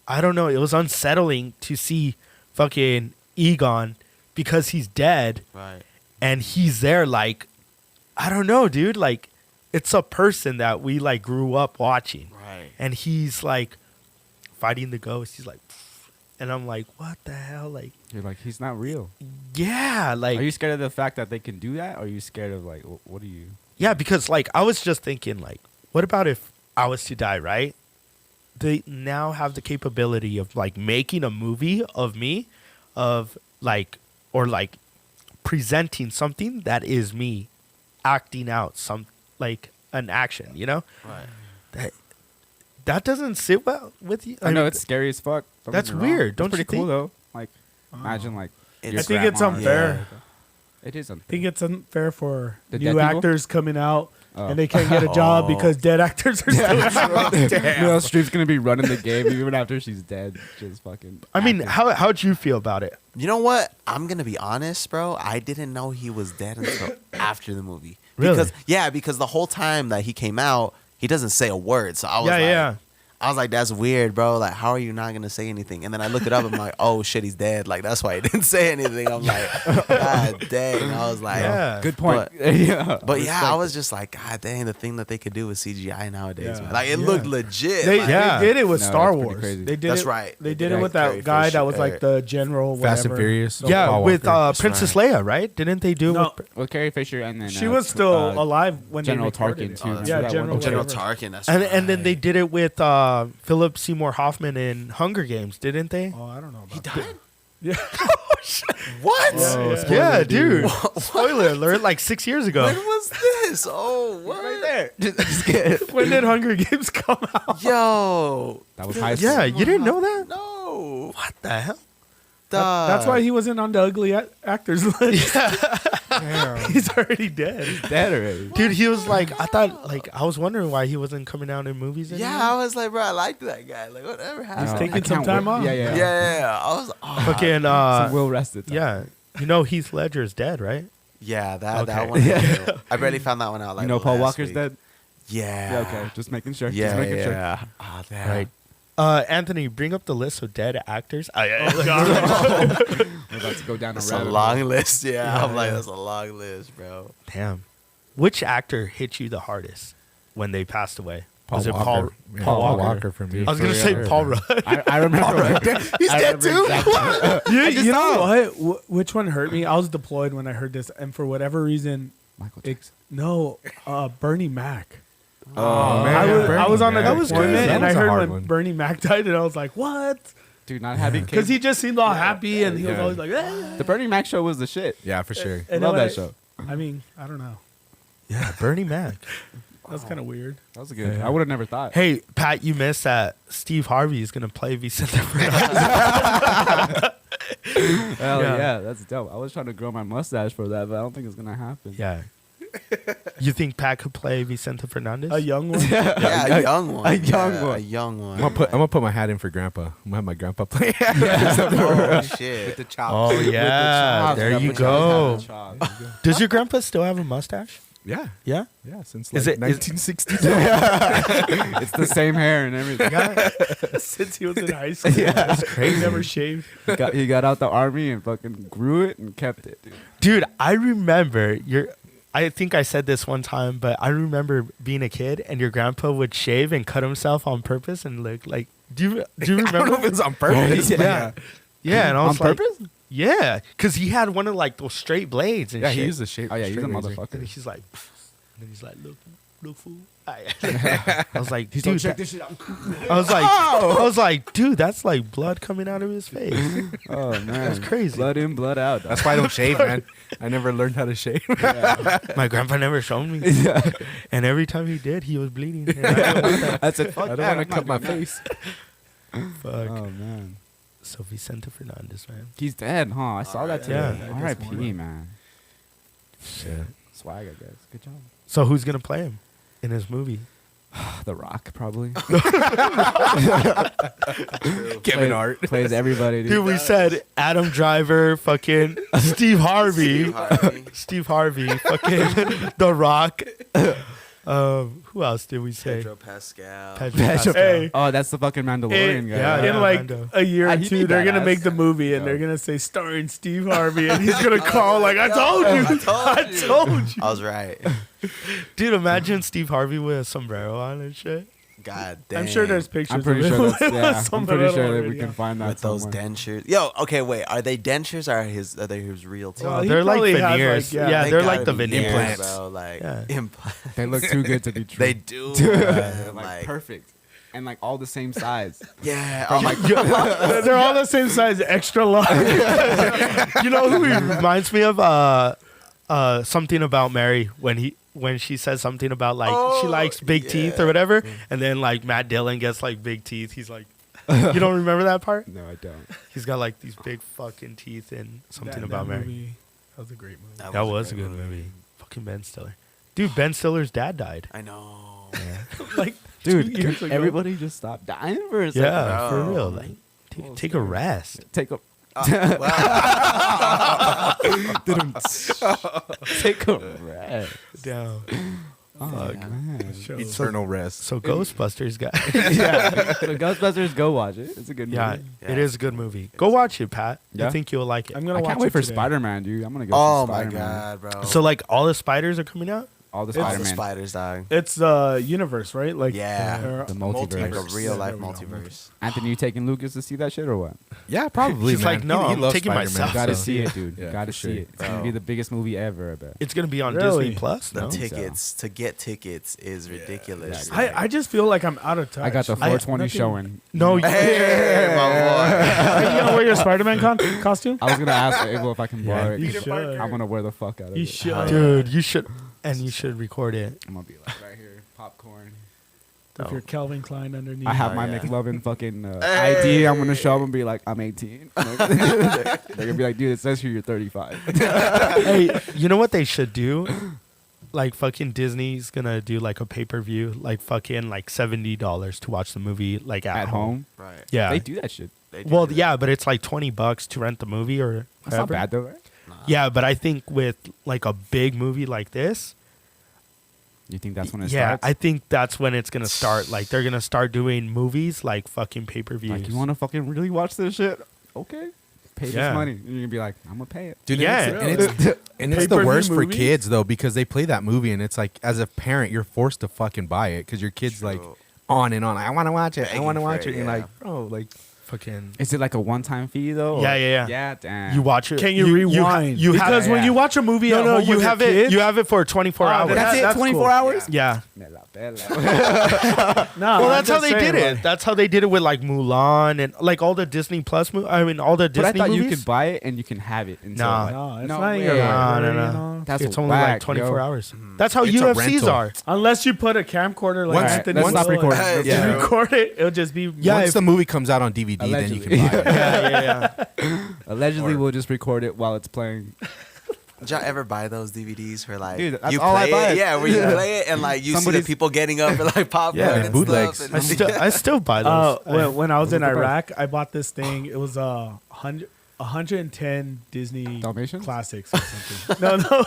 I don't know. It was unsettling to see fucking Egon because he's dead, Right. and he's there. Like I don't know, dude. Like it's a person that we like grew up watching, Right. and he's like fighting the ghost. He's like, and I'm like, what the hell? Like, You're like, he's not real. yeah, like Are you scared of the fact that they can do that? Or are you scared of like, what do you? yeah, because like I was just thinking, like, what about if I was to die, right? They now have the capability of like making a movie of me, of like, or like presenting something that is me acting out some like an action, you know? Right. That doesn't sit well with you. I know mean, it's scary as fuck. Don't get That's me wrong. weird, It's don't pretty you cool think? though. Like, imagine like. I your I think it's grandma- unfair. It is unfair. I think it's unfair for The new dead people? actors coming out Oh. and they can't get a job Oh. because dead actors are still Meryl Streep's gonna be running the game even after she's dead. Just fucking. I mean, acting. how'd you feel about it? You know what? I'm gonna be honest, bro. I didn't know he was dead until after the movie. Really? Because the whole time that he came out, he doesn't say a word. So I was Yeah. I was like, that's weird, bro. Like, how are you not gonna say anything? And then I look it up. I'm like, oh shit, he's dead. Like that's why he didn't say anything. I'm like, God dang. I was like, Yeah. Good point. But- yeah. But yeah, I Respect. was just like, God dang, the thing that they could do with CGI nowadays, Yeah. man. Like it Yeah. looked legit. They, like, Yeah. they did it with No, Star that's pretty Wars. crazy. They did That's it, right. They They did did it with Carrie that guy Fisher. that was like the general. Fast and whatever. Furious. Yeah, Paul with Walker. Princess right. Leia, right? Didn't they do it No. with With Carrie Fisher and then She was still alive when General they recorded Tarkin, it. too. Remember Yeah, that General, one? General whatever. Tarkin. That's and then they right. did it with Philip Seymour Hoffman in Hunger Games, didn't they? Oh, I don't know. About He that. died. Yeah. What? Yeah, dude. Spoiler alert! Like 6 years ago. When was this? Oh, what? right there. Just get When did Hunger Games come out? Yo. That was high school. Yeah, you didn't know that? No. What the hell? That's why he wasn't on the ugly actors list. He's already dead. dead already. Dude, he was like, I thought, like, I was wondering why he wasn't coming out in movies anymore. Yeah, I was like, bro, I like that guy. Like, whatever happened? He's taking I some can't time wait. off. Yeah, Yeah, yeah. yeah. I was, oh. Fucking, Some well rested. yeah. You know Heath Ledger is dead, right? Yeah, that Okay. one. I barely found that one out. Like, You know Paul last Walker's week. dead. Yeah. Yeah, okay. Just making sure. Yeah, Just making sure. yeah. Oh, damn. Right. Anthony, bring up the list of dead actors. We're about to go down a That's a rabbit long hole. list. Yeah, Yeah, I'm like, yeah. that's a long list, bro. Damn. Which actor hit you the hardest when they passed away? Paul Was it Walker. Yeah, Paul Walker? for me. I was gonna say Yeah. Paul Rudd. I remember. He's I dead remember too. exactly- You know what? Which one hurt me? I was deployed when I heard this, and for whatever reason, Michael it's no Bernie Mac. Oh, I was on a That was deployment, good. and That I was a heard hard when one. Bernie Mac died, and I was like, "What?" Dude, not having kids. Because he just seemed all happy, and he was Yeah. always like, "Eh." The Bernie Mac show was the shit. Yeah, for sure. I And love then that show. I mean, I don't know. Yeah, Bernie Mac. That's kind of weird. That was a good. Yeah. I would have never thought. Hey, Pat, you missed that Steve Harvey is gonna play Vicente Fernandez. Hell Yeah. yeah. That's dope. I was trying to grow my mustache for that, but I don't think it's gonna happen. Yeah. You think Pat could play Vicente Fernandez? A young one. Yeah, a young one. a young Yeah, one. A young one. I'm gonna put my hat in for Grandpa. I'm gonna have my grandpa play. Oh shit. The chops. Oh yeah, there you go. Chops. Does your grandpa still have a mustache? Yeah, Yeah. yeah. Since Is like it- is- 1962. It's the same hair and everything. Since he was in high school, That's crazy. he never shaved. He got out the army and fucking grew it and kept it, dude. Dude, I remember I think I said this one time, but I remember being a kid and your grandpa would shave and cut himself on purpose and look like. Do you I don't know remember? if it's on purpose. Yeah. Yeah, and I On was like, purpose? yeah, because he had one of like those straight blades and Yeah, shit. he used the shape. Oh yeah, he's a straight razor. And motherfucker. he's like, and then he's like, look, fool. I was like, He's dude, like, check this shit out. I was like, dude, that's like blood coming out of his face. Oh man, That's crazy. Blood in, blood out. That's why I don't shave, man. I never learned how to shave. My grandpa never showed me, and every time he did, he was bleeding. And I didn't want that. That's it. Fuck I don't that. want to I'm cut my not doing face. Fuck. that. Oh man, So Vicente Fernandez, man. he's dead, huh? I saw that Yeah. today. R.I.P. Man. Yeah. Swag, I guess. Good job. So who's gonna play him in his movie? The Rock, probably. Kevin Hart. Plays everybody, dude. Dude, we said Adam Driver, fucking Steve Harvey, Steve Harvey, fucking The Rock. Who else did we say? Pedro Pascal. Pedro Pedro- Pascal. Hey. Oh, that's the fucking Mandalorian guy. yeah, In like Mando. a year or He'd two, be they're gonna badass. make the movie and they're gonna say starring Steve Harvey, and he's gonna call like, "I told you, I told you." I was right. Dude, imagine Steve Harvey with a sombrero on and shit. God damn. I'm sure there's pictures. I'm pretty of sure him that's with yeah. I'm sombrero pretty sure that already, we can yeah. find that with those somewhere. dentures. Yo, okay, wait. Are they dentures or are they his real teeth? Well, he They're like probably has, veneers. like, yeah, They they're gotta like the be veneers. implants. bro. Like Yeah. implants. They look too good to be true. They do. like, like perfect and like all the same size. yeah. Oh my They're all the same size, extra large. You know who he reminds me of? Something About Mary when she says something about like she likes big teeth or whatever, and then like Matt Dillon gets like big teeth. He's like, you don't remember that part? No, I don't. He's got like these big fucking teeth in Something That About Mary. movie, that was a great movie. That was a good movie. Fucking Ben Stiller. Dude, Ben Stiller's dad died. I know. Like, Dude, 2 years can ago. everybody just stop dying for a second? Yeah, for bro. real. Like, take a rest. Take a Well, take a rest. Down. Oh man. Show. Eternal rest. So Ghostbusters guy. Yeah. So Ghostbusters, go watch it. It's a good movie. Yeah, Yeah, it is a good movie. Go watch it, Pat. Yeah? I think you'll like it. I'm gonna I watch can't wait it for today. Spider-Man, dude. I'm gonna go. oh see my Spider-Man. god, bro. So like all the spiders are coming out? All the It's all the Spider-Man. spiders, dog. It's the universe, right? Like, Yeah. The multiverse. Like a real Yeah, life there we go. multiverse. Anthony, you taking Lucas to see that shit or what? Yeah, probably. He's man. like, no, He I'm loves taking Spider-Man, myself. Gotta so- see it, dude. Yeah, Gotta for see sure. it. It's gonna Bro. be the biggest movie ever, I bet. It's gonna be on Really? Disney Plus. The No? tickets to get tickets is ridiculous. I just feel like I'm out of touch. I got the Like, 420 nothing- showing. No, you, Hey, my Are you gonna wear your Spider-Man costume? I was gonna ask Abel if I can borrow it. you 'cause should. I'm gonna wear the fuck out of You it. should. dude, you should, and you should record it. I'm gonna be like right here, popcorn. With your Calvin Klein underneath. I have Oh, my yeah. McLovin fucking ID. I'm gonna show them and be like, I'm 18. They're gonna be like, dude, it says here you're 35. Hey, you know what they should do? Like fucking Disney's gonna do like a pay-per-view, like fucking like $70 to watch the movie like at, At home, Right. Yeah. they do that shit. They do Well, that. yeah, but it's like $20 to rent the movie or That's not whatever. bad though, right? Yeah, but I think with like a big movie like this, You think that's when it yeah, starts? I think that's when it's gonna start. Like they're gonna start doing movies like fucking pay-per-views. Like, you want to fucking really watch this shit? Okay, pay Yeah. this money. And you're gonna be like, I'm gonna pay it. Dude, Yeah. and it's the Pay-per-view worst for movies? kids though because they play that movie and it's like as a parent you're forced to fucking buy it because your kid's like True. on and on. I want to watch it. I Begging want to for watch it, it. And you're yeah. like, bro, like fucking. Is it like a one-time fee though? Yeah, yeah, yeah. Yeah, damn. You watch it. Can you rewind? You, have because when you watch a movie, no, at no, home you with have your it. kids, You have it for 24 hours. That's it. That's 24 cool. hours. Yeah. Me la pela. No, Well, I'm that's how just they saying, did it. like, That's how they did it with like Mulan and like all the Disney Plus. I mean, all the But I Disney thought movies. you could buy it and you can have it. Until Nah. like, No, it's no not in way. your No, library, no, you no. know? That's it's only like whack, 24 yo. hours. That's how It's a UFCs rental. are. Unless you put a camcorder like Once- Anthony let's stop Will recording. and Yeah. you record it, it'll just be Yeah, once if- the movie comes out on DVD, then you can buy it. Yeah. Allegedly, we'll just record it while it's playing. Did y'all ever buy those DVDs for like Dude, that's you all I play buy. it? Yeah, where you play it and like you see Somebody's- the people getting up and like popcorn Yeah, and bootlegs. stuff. I still buy those. when I was in What was the Iraq, I bought this thing. It was 110 Disney Dalmatians? classics or something. No.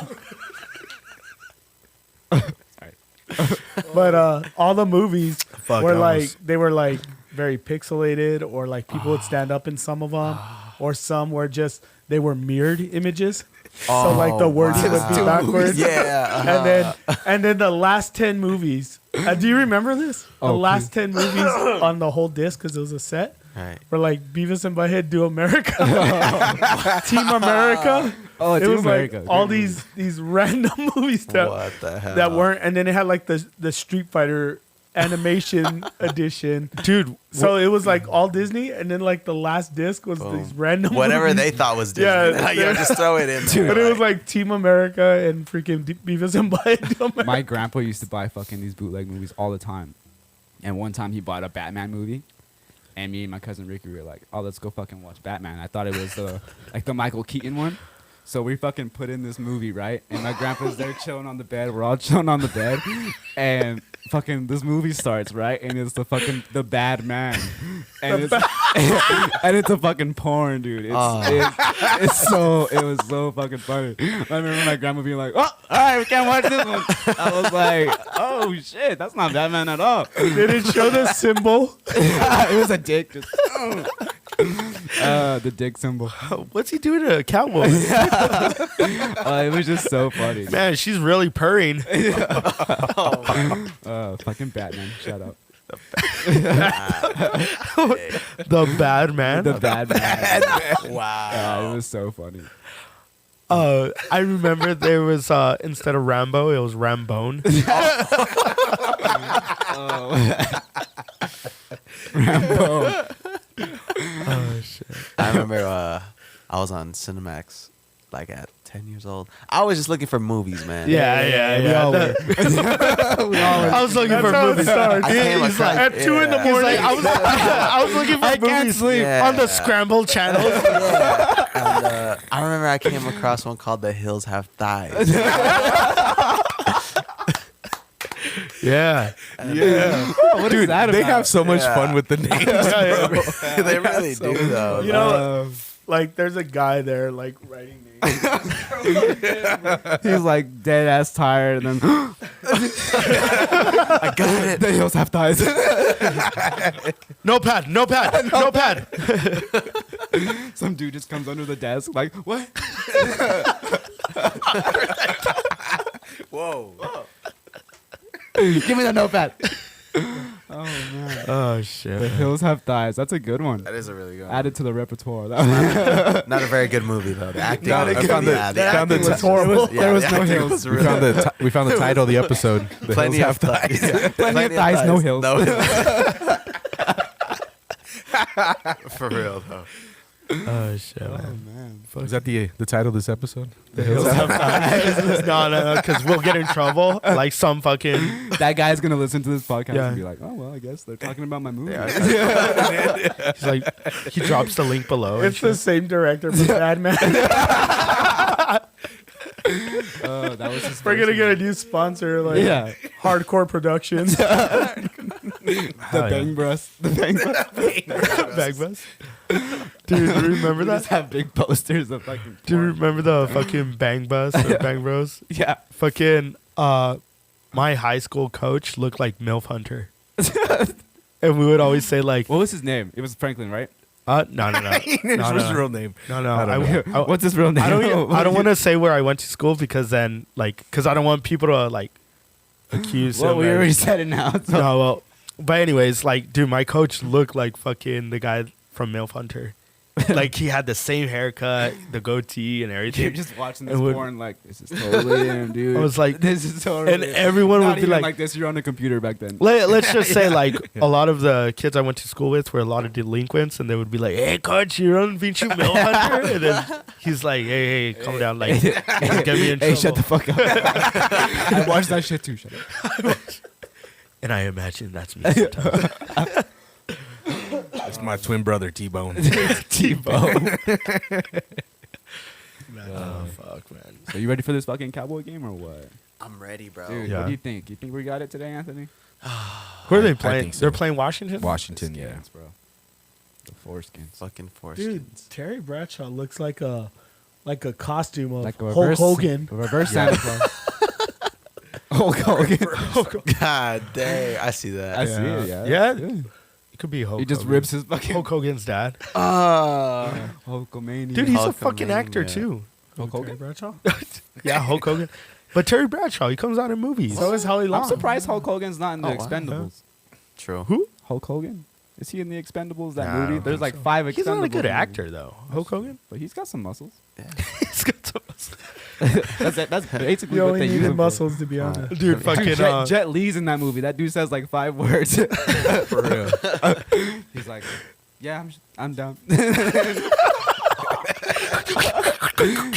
But all the movies Fuck, were I like was- they were like very pixelated, or like people would stand up in some of them, or some were just they were mirrored images. So like the words wow. would be backwards. Yeah, And then the last 10 movies. Do you remember this? The Oh, last 10 movies on the whole disc, because it was a set. right. Were like Beavis and Butthead Do America, Team America. Oh, It Team was America. like all Great these random movies that What the hell? that weren't, and then it had like the Street Fighter animation edition. Dude, So it was like all Disney, and then like the last disc was Boom. these random Whatever movies. they thought was Disney. Yeah, Like, yo, just throw it in. there. But it was like Team America and freaking Beavis and Butthead Do America. My grandpa used to buy fucking these bootleg movies all the time. And one time he bought a Batman movie. And me and my cousin Ricky were like, oh, let's go fucking watch Batman. I thought it was like the Michael Keaton one. So we fucking put in this movie, right? And my grandpa's there chilling on the bed. We're all chilling on the bed, and fucking this movie starts, right? And it's the bad man, and it's and it's a fucking porn, dude. It was so fucking funny. I remember my grandma being like, "Oh, all right, we can't watch this one." I was like, "Oh shit, that's not Batman at all." Did it show the symbol? It was a dick. Just, the dick symbol. What's he doing to a cowboy? It was just so funny. Man, she's really purring. Fucking Batman. Shut up. The bad man. The bad man. Wow. It was so funny. I remember there was instead of Rambo, it was Rambone. Rambo. Oh shit! I remember I was on Cinemax like at 10 years old. I was just looking for movies, man. Yeah. We all were. I was looking for That's how it movies. starts. I came He's like, across- at 2 in the yeah. He's morning. like, I was looking for movies Yeah. on the scramble channels. And, I remember I came across one called The Hills Have Thighs. Yeah. What is that They about? have so much Yeah. fun with the names. They really do, though. You know, like there's a guy there like writing names. He's like dead ass tired, and then I got it. the hills have thighs. No pad. Some dude just comes under the desk, like, what? Whoa. Give me the notepad. Oh man, Oh shit. the hills have thighs. That's a good one. That is a really good one. Add it to the repertoire. Not a very good movie, though. The acting, Not a good movie. the The acting acting was horrible. There was the no acting hills. was We really- found we found the title of the episode. The Plenty Hills of Have Thighs. thighs. Plenty of thighs, no hills. No hills. For real, though. Oh shit, man. Is that the title of this episode? The hills have thighs. No, because we'll get in trouble. Like some fucking. That guy's gonna listen to this podcast Yeah. and be like, "Oh well, I guess they're talking about my movie." He's like, he drops the link below. and It's the shit. same director for Bad Man. That was his We're gonna first get a movie. new sponsor, like Yeah, Hardcore Productions. the Hell yeah. bang breast, the bang breast. Bag bus. Dude, do you remember We just that? have big posters of fucking. Do you porn. remember the fucking Bang Bus or Bang Bros? Yeah. Fucking my high school coach looked like MILF Hunter. And we would always say like, What was his name? It was Franklin, right? no. What's his real name? No. I don't know. What's his real name? I don't want to say where I went to school because then because I don't want people to like accuse Well, him. we as- already said it now. So. No, well, but anyways, like, dude, my coach looked like fucking the guy from MILF Hunter. Like he had the same haircut, the goatee, and You're everything. just watching It this would- porn like, this is totally him, dude. I was like, this is totally and him. everyone Not would be even like, this. You're on a computer back then. let's just say like a lot of the kids I went to school with were a lot of delinquents, and they would be like, "Hey, coach, you on Vinci MILF Hunter?" And then he's like, "Hey, calm down, like, don't get me in trouble." Hey, shut the fuck up. I watched that shit too. Shut up. And I imagine that's me sometimes. It's my twin brother T-Bone. T-Bone. Oh fuck, man. So you ready for this fucking Cowboy game or what? I'm ready, bro. Dude, Yeah. what do you think? You think we got it today, Anthony? Who are they I playing? think so. They're playing Washington. Washington, yeah. Skins, bro. The foreskins. Fucking force. Dude, Terry Bradshaw looks like a costume of Like a Hulk reverse, Hogan. a reverse Santa Claus. Hulk Hogan. God dang. I see that. I see it, yeah. Yeah. That's good. It could be Hulk. He just Hogan. rips his fucking Hulk Hogan's dad. Hulkamania. Dude, he's a Hulkamania. fucking actor too. Hulk Terry Hogan. Bradshaw. Yeah, Hulk Hogan. But Terry Bradshaw, he comes out in movies. So is Holly Long. I'm surprised Hulk Hogan's not in the Oh, wow. Expendables. True. Who? Hulk Hogan? Is he in the Expendables? That Nah, I movie? don't There's think like 5 Expendables. He's not a good movies. actor though. Hulk Hogan. But he's got some muscles. He's got some. That's basically You what only they use needed him for. muscles to be honest. Dude, Dude, fucking. Jet Li's in that movie. That dude says like 5 words. For real. He's like, yeah, I'm down.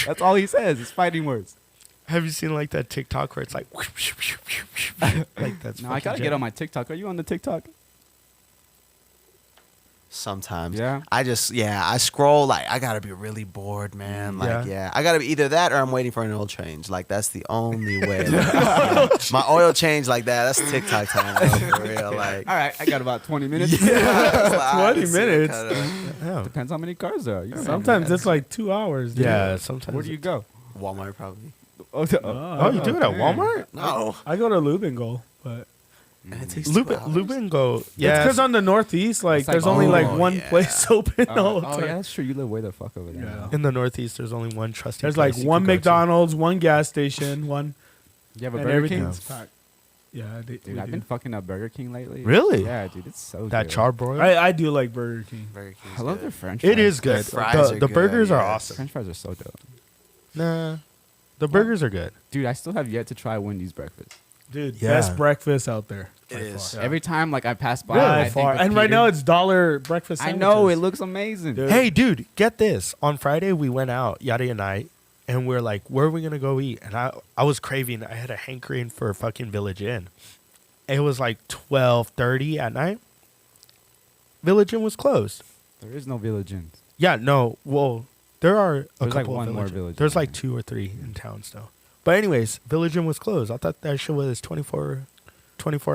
That's all he says. It's fighting words. Have you seen like that TikTok where it's like, like that's. No, I gotta get on my TikTok. Are you on the TikTok? Sometimes. Yeah? I scroll like I gotta be really bored, man. Like, I gotta be either that or I'm waiting for an oil change. Like, that's the only way. My oil change like that, that's TikTok time, bro, for real. Like, All right, I got about 20 minutes. 20 minutes. Yeah. Depends how many cars there are. You know. Sometimes it's like 2 hours. Dude. Yeah, sometimes. Where do you go? Walmart probably. Oh, Oh, you do it at Walmart? No. I go to Lubingo, but And it takes 2 hours. Lubingo. yeah, it's Yeah. because on the Northeast, like It's like- there's only like Oh, one yeah. place open all the oh time. yeah, that's true. You live way the fuck over there. Yeah. In the Northeast, there's only one trusty There's place like you one can go to. McDonald's, one gas station, one, You have a and Burger King? everything's packed. Yeah, Dude, we I've do. been fucking up Burger King lately. Really? Yeah, dude, it's so That good. charbroiled? I do like Burger King. Burger King's I love good. their French. It fries. is good. fries The are good, burgers are yes. awesome. French fries are so dope. Nah, the burgers are good. Dude, I still have yet to try Wendy's breakfast. Dude, Yeah. best breakfast out there. It is. Every time like I pass by, By I think far. of And right Peter. now it's dollar breakfast I sandwiches. know it looks amazing. Dude. Hey, dude, get this. On Friday, we went out, Yada and I, and we're like, where are we going to go eat? And I was craving, I had a hankering for fucking Village Inn. It was like 12:30 at night. Village Inn was closed. There is no Village Inn. Yeah, no, well, there are a There's like couple one of more Village. Village There's Inn. like 2 or 3 in town still. But anyways, Village Inn was closed. I thought that shit was 24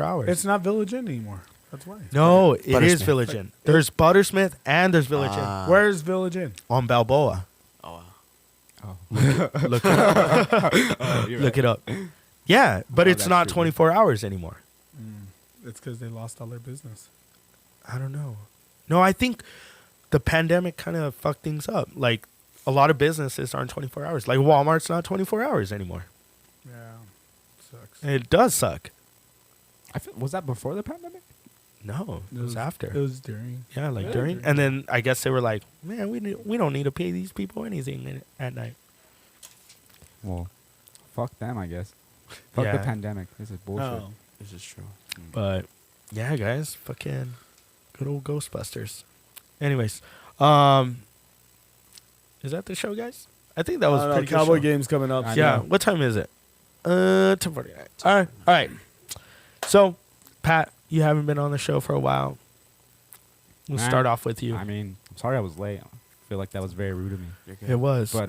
hours. It's not Village Inn anymore. That's why. No, it is Buttersmith. Village Inn. There's Buttersmith and there's Village Ah. Inn Where's Village Inn? on Balboa. Oh, wow. Look it up. Look it up. Yeah, but Oh, it's that's not true. 24 hours anymore. It's because they lost all their business. I don't know. No, I think the pandemic kind of fucked things up. Like, a lot of businesses aren't 24 hours. Like, Walmart's not 24 hours anymore. Yeah, sucks. It does suck. Was that before the pandemic? No, it was after. It was during. Yeah, like Yeah, during. during. And then I guess they were like, man, we don't need to pay these people anything at night. Well, fuck them, I guess. Fuck the Yeah. pandemic. This is bullshit. No. This is true. But yeah, guys, fucking good old Ghostbusters. Anyways, is that the show, guys? I think that was No, pretty good Cowboy show. game's coming up. I Yeah. know. What time is it? 10:49. All right. All right. So, Pat, you haven't been on the show for a while. We'll Man, start off with you. I mean, I'm sorry I was late. I feel like that was very rude of me. You're good. It was. But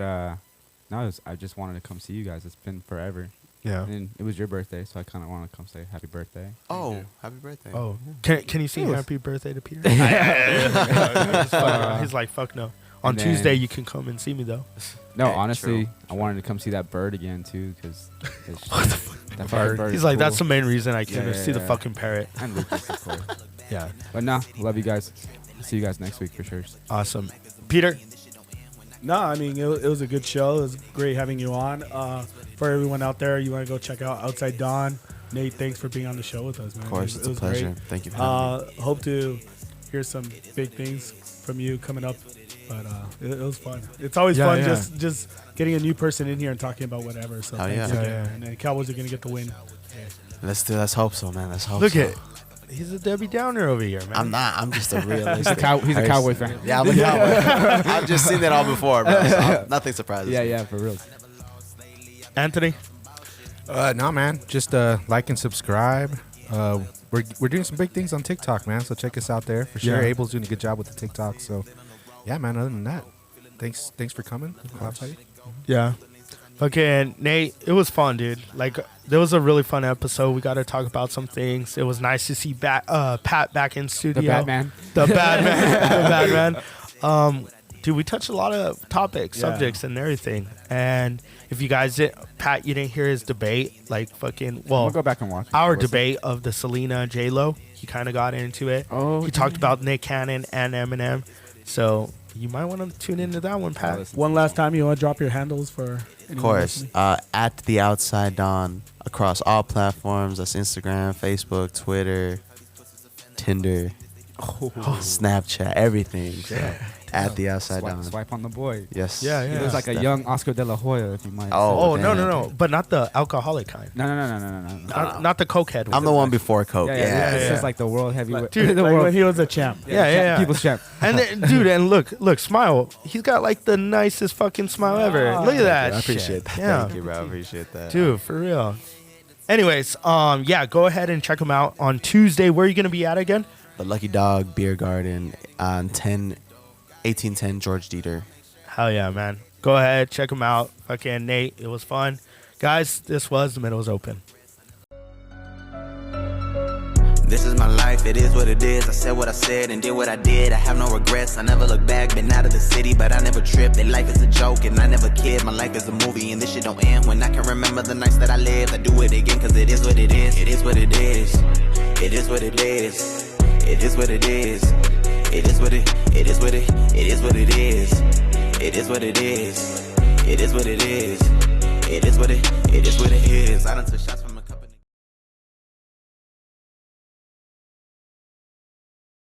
no, I just wanted to come see you guys. It's been forever. yeah. And it was your birthday, so I kind of want to come say happy birthday. Oh, happy birthday. Oh, can you sing It was- happy birthday to Peter? He's like, fuck no. On And then- Tuesday, you can come and see me, though. No, Okay, honestly, true. I wanted to come see that bird again too, because that fucking bird. He's is like, cool. that's the main reason I came to Yeah, see the yeah. fucking parrot. And Lucas, of course. Yeah. But nah, love you guys. See you guys next week for sure. Awesome. Peter? No, I mean, it was a good show. It was great having you on. For everyone out there, you want to go check out Outside Dawn. Nate, thanks for being on the show with us, man. Of course, It it's a was pleasure. great. Thank you for having me. Hope to hear some big things from you coming up. But it was fun. It's always Yeah, fun yeah. just getting a new person in here and talking about whatever. So Hell thanks yeah. again. Yeah, yeah. And then Cowboys are gonna get the win. Let's hope so, man. Let's hope Look so. at he's a Debbie Downer over here, man. I'm not. I'm just a realistic. He's a person. Cowboy fan. Yeah, I'm a Cowboy. I've just seen that all before, bro. So nothing surprises Yeah, me. yeah, for real. Anthony? No, man. Just like and subscribe. We're doing some big things on TikTok, man. So check us out there for sure. Yeah. Abel's doing a good job with the TikTok. So yeah, man. Other than that, thanks for coming. Yeah. Okay, Nate, it was fun, dude. Like, there was a really fun episode. We got to talk about some things. It was nice to see Pat back in studio. The Batman. The Batman. The Batman. Dude, we touched a lot of topics, Yeah. subjects, and everything. And if you guys Pat, you didn't hear his debate, like fucking, well, We'll go back and watch. our Listen. debate of the Selena J-Lo. He kind of got into it. Oh, he talked about Nick Cannon and Eminem. So you might want to tune into that one, Pat. listen. One last time, you want to drop your handles for? Of course. At the Outside Dawn across all platforms. That's Instagram, Facebook, Twitter, Tinder, Snapchat, everything. So, at the Outside Dawn. Swipe on the boy. Yes. Yeah, He yeah. looks like a young Oscar de la Hoya, if you might. Oh, Oh, no, damn. no, no. But not the alcoholic kind. No. Not the cokehead one. I'm the one before Coke. Yeah, Yeah. yeah, This yeah. is like the world heavyweight. Dude, the Like world. when he was a champ. Yeah. People's champ. And then, dude, and look, smile. He's got like the nicest fucking smile ever. Look at that. I appreciate shit. that. Yeah. Thank you, bro. I appreciate that. Dude, for real. Anyways, yeah, go ahead and check them out on Tuesday. Where are you gonna be at again? The Lucky Dog Beer Garden on 1810 George Dieter. Hell yeah, man. Go ahead, check them out. Fucking Nate, it was fun. Guys, this was The Middle is Open. This is my life, it is what it is. I said what I said and did what I did. I have no regrets, I never look back. Been out of the city, but I never tripped. That life is a joke and I never kid. My life is a movie and this shit don't end. When I can remember the nights that I lived, I do it again cause it is what it is. It is what it is. It is what it is. It is what it is. It is what it is what it is what it is. It is what it is. It is what it is. It is what it is what it is. I done took shots from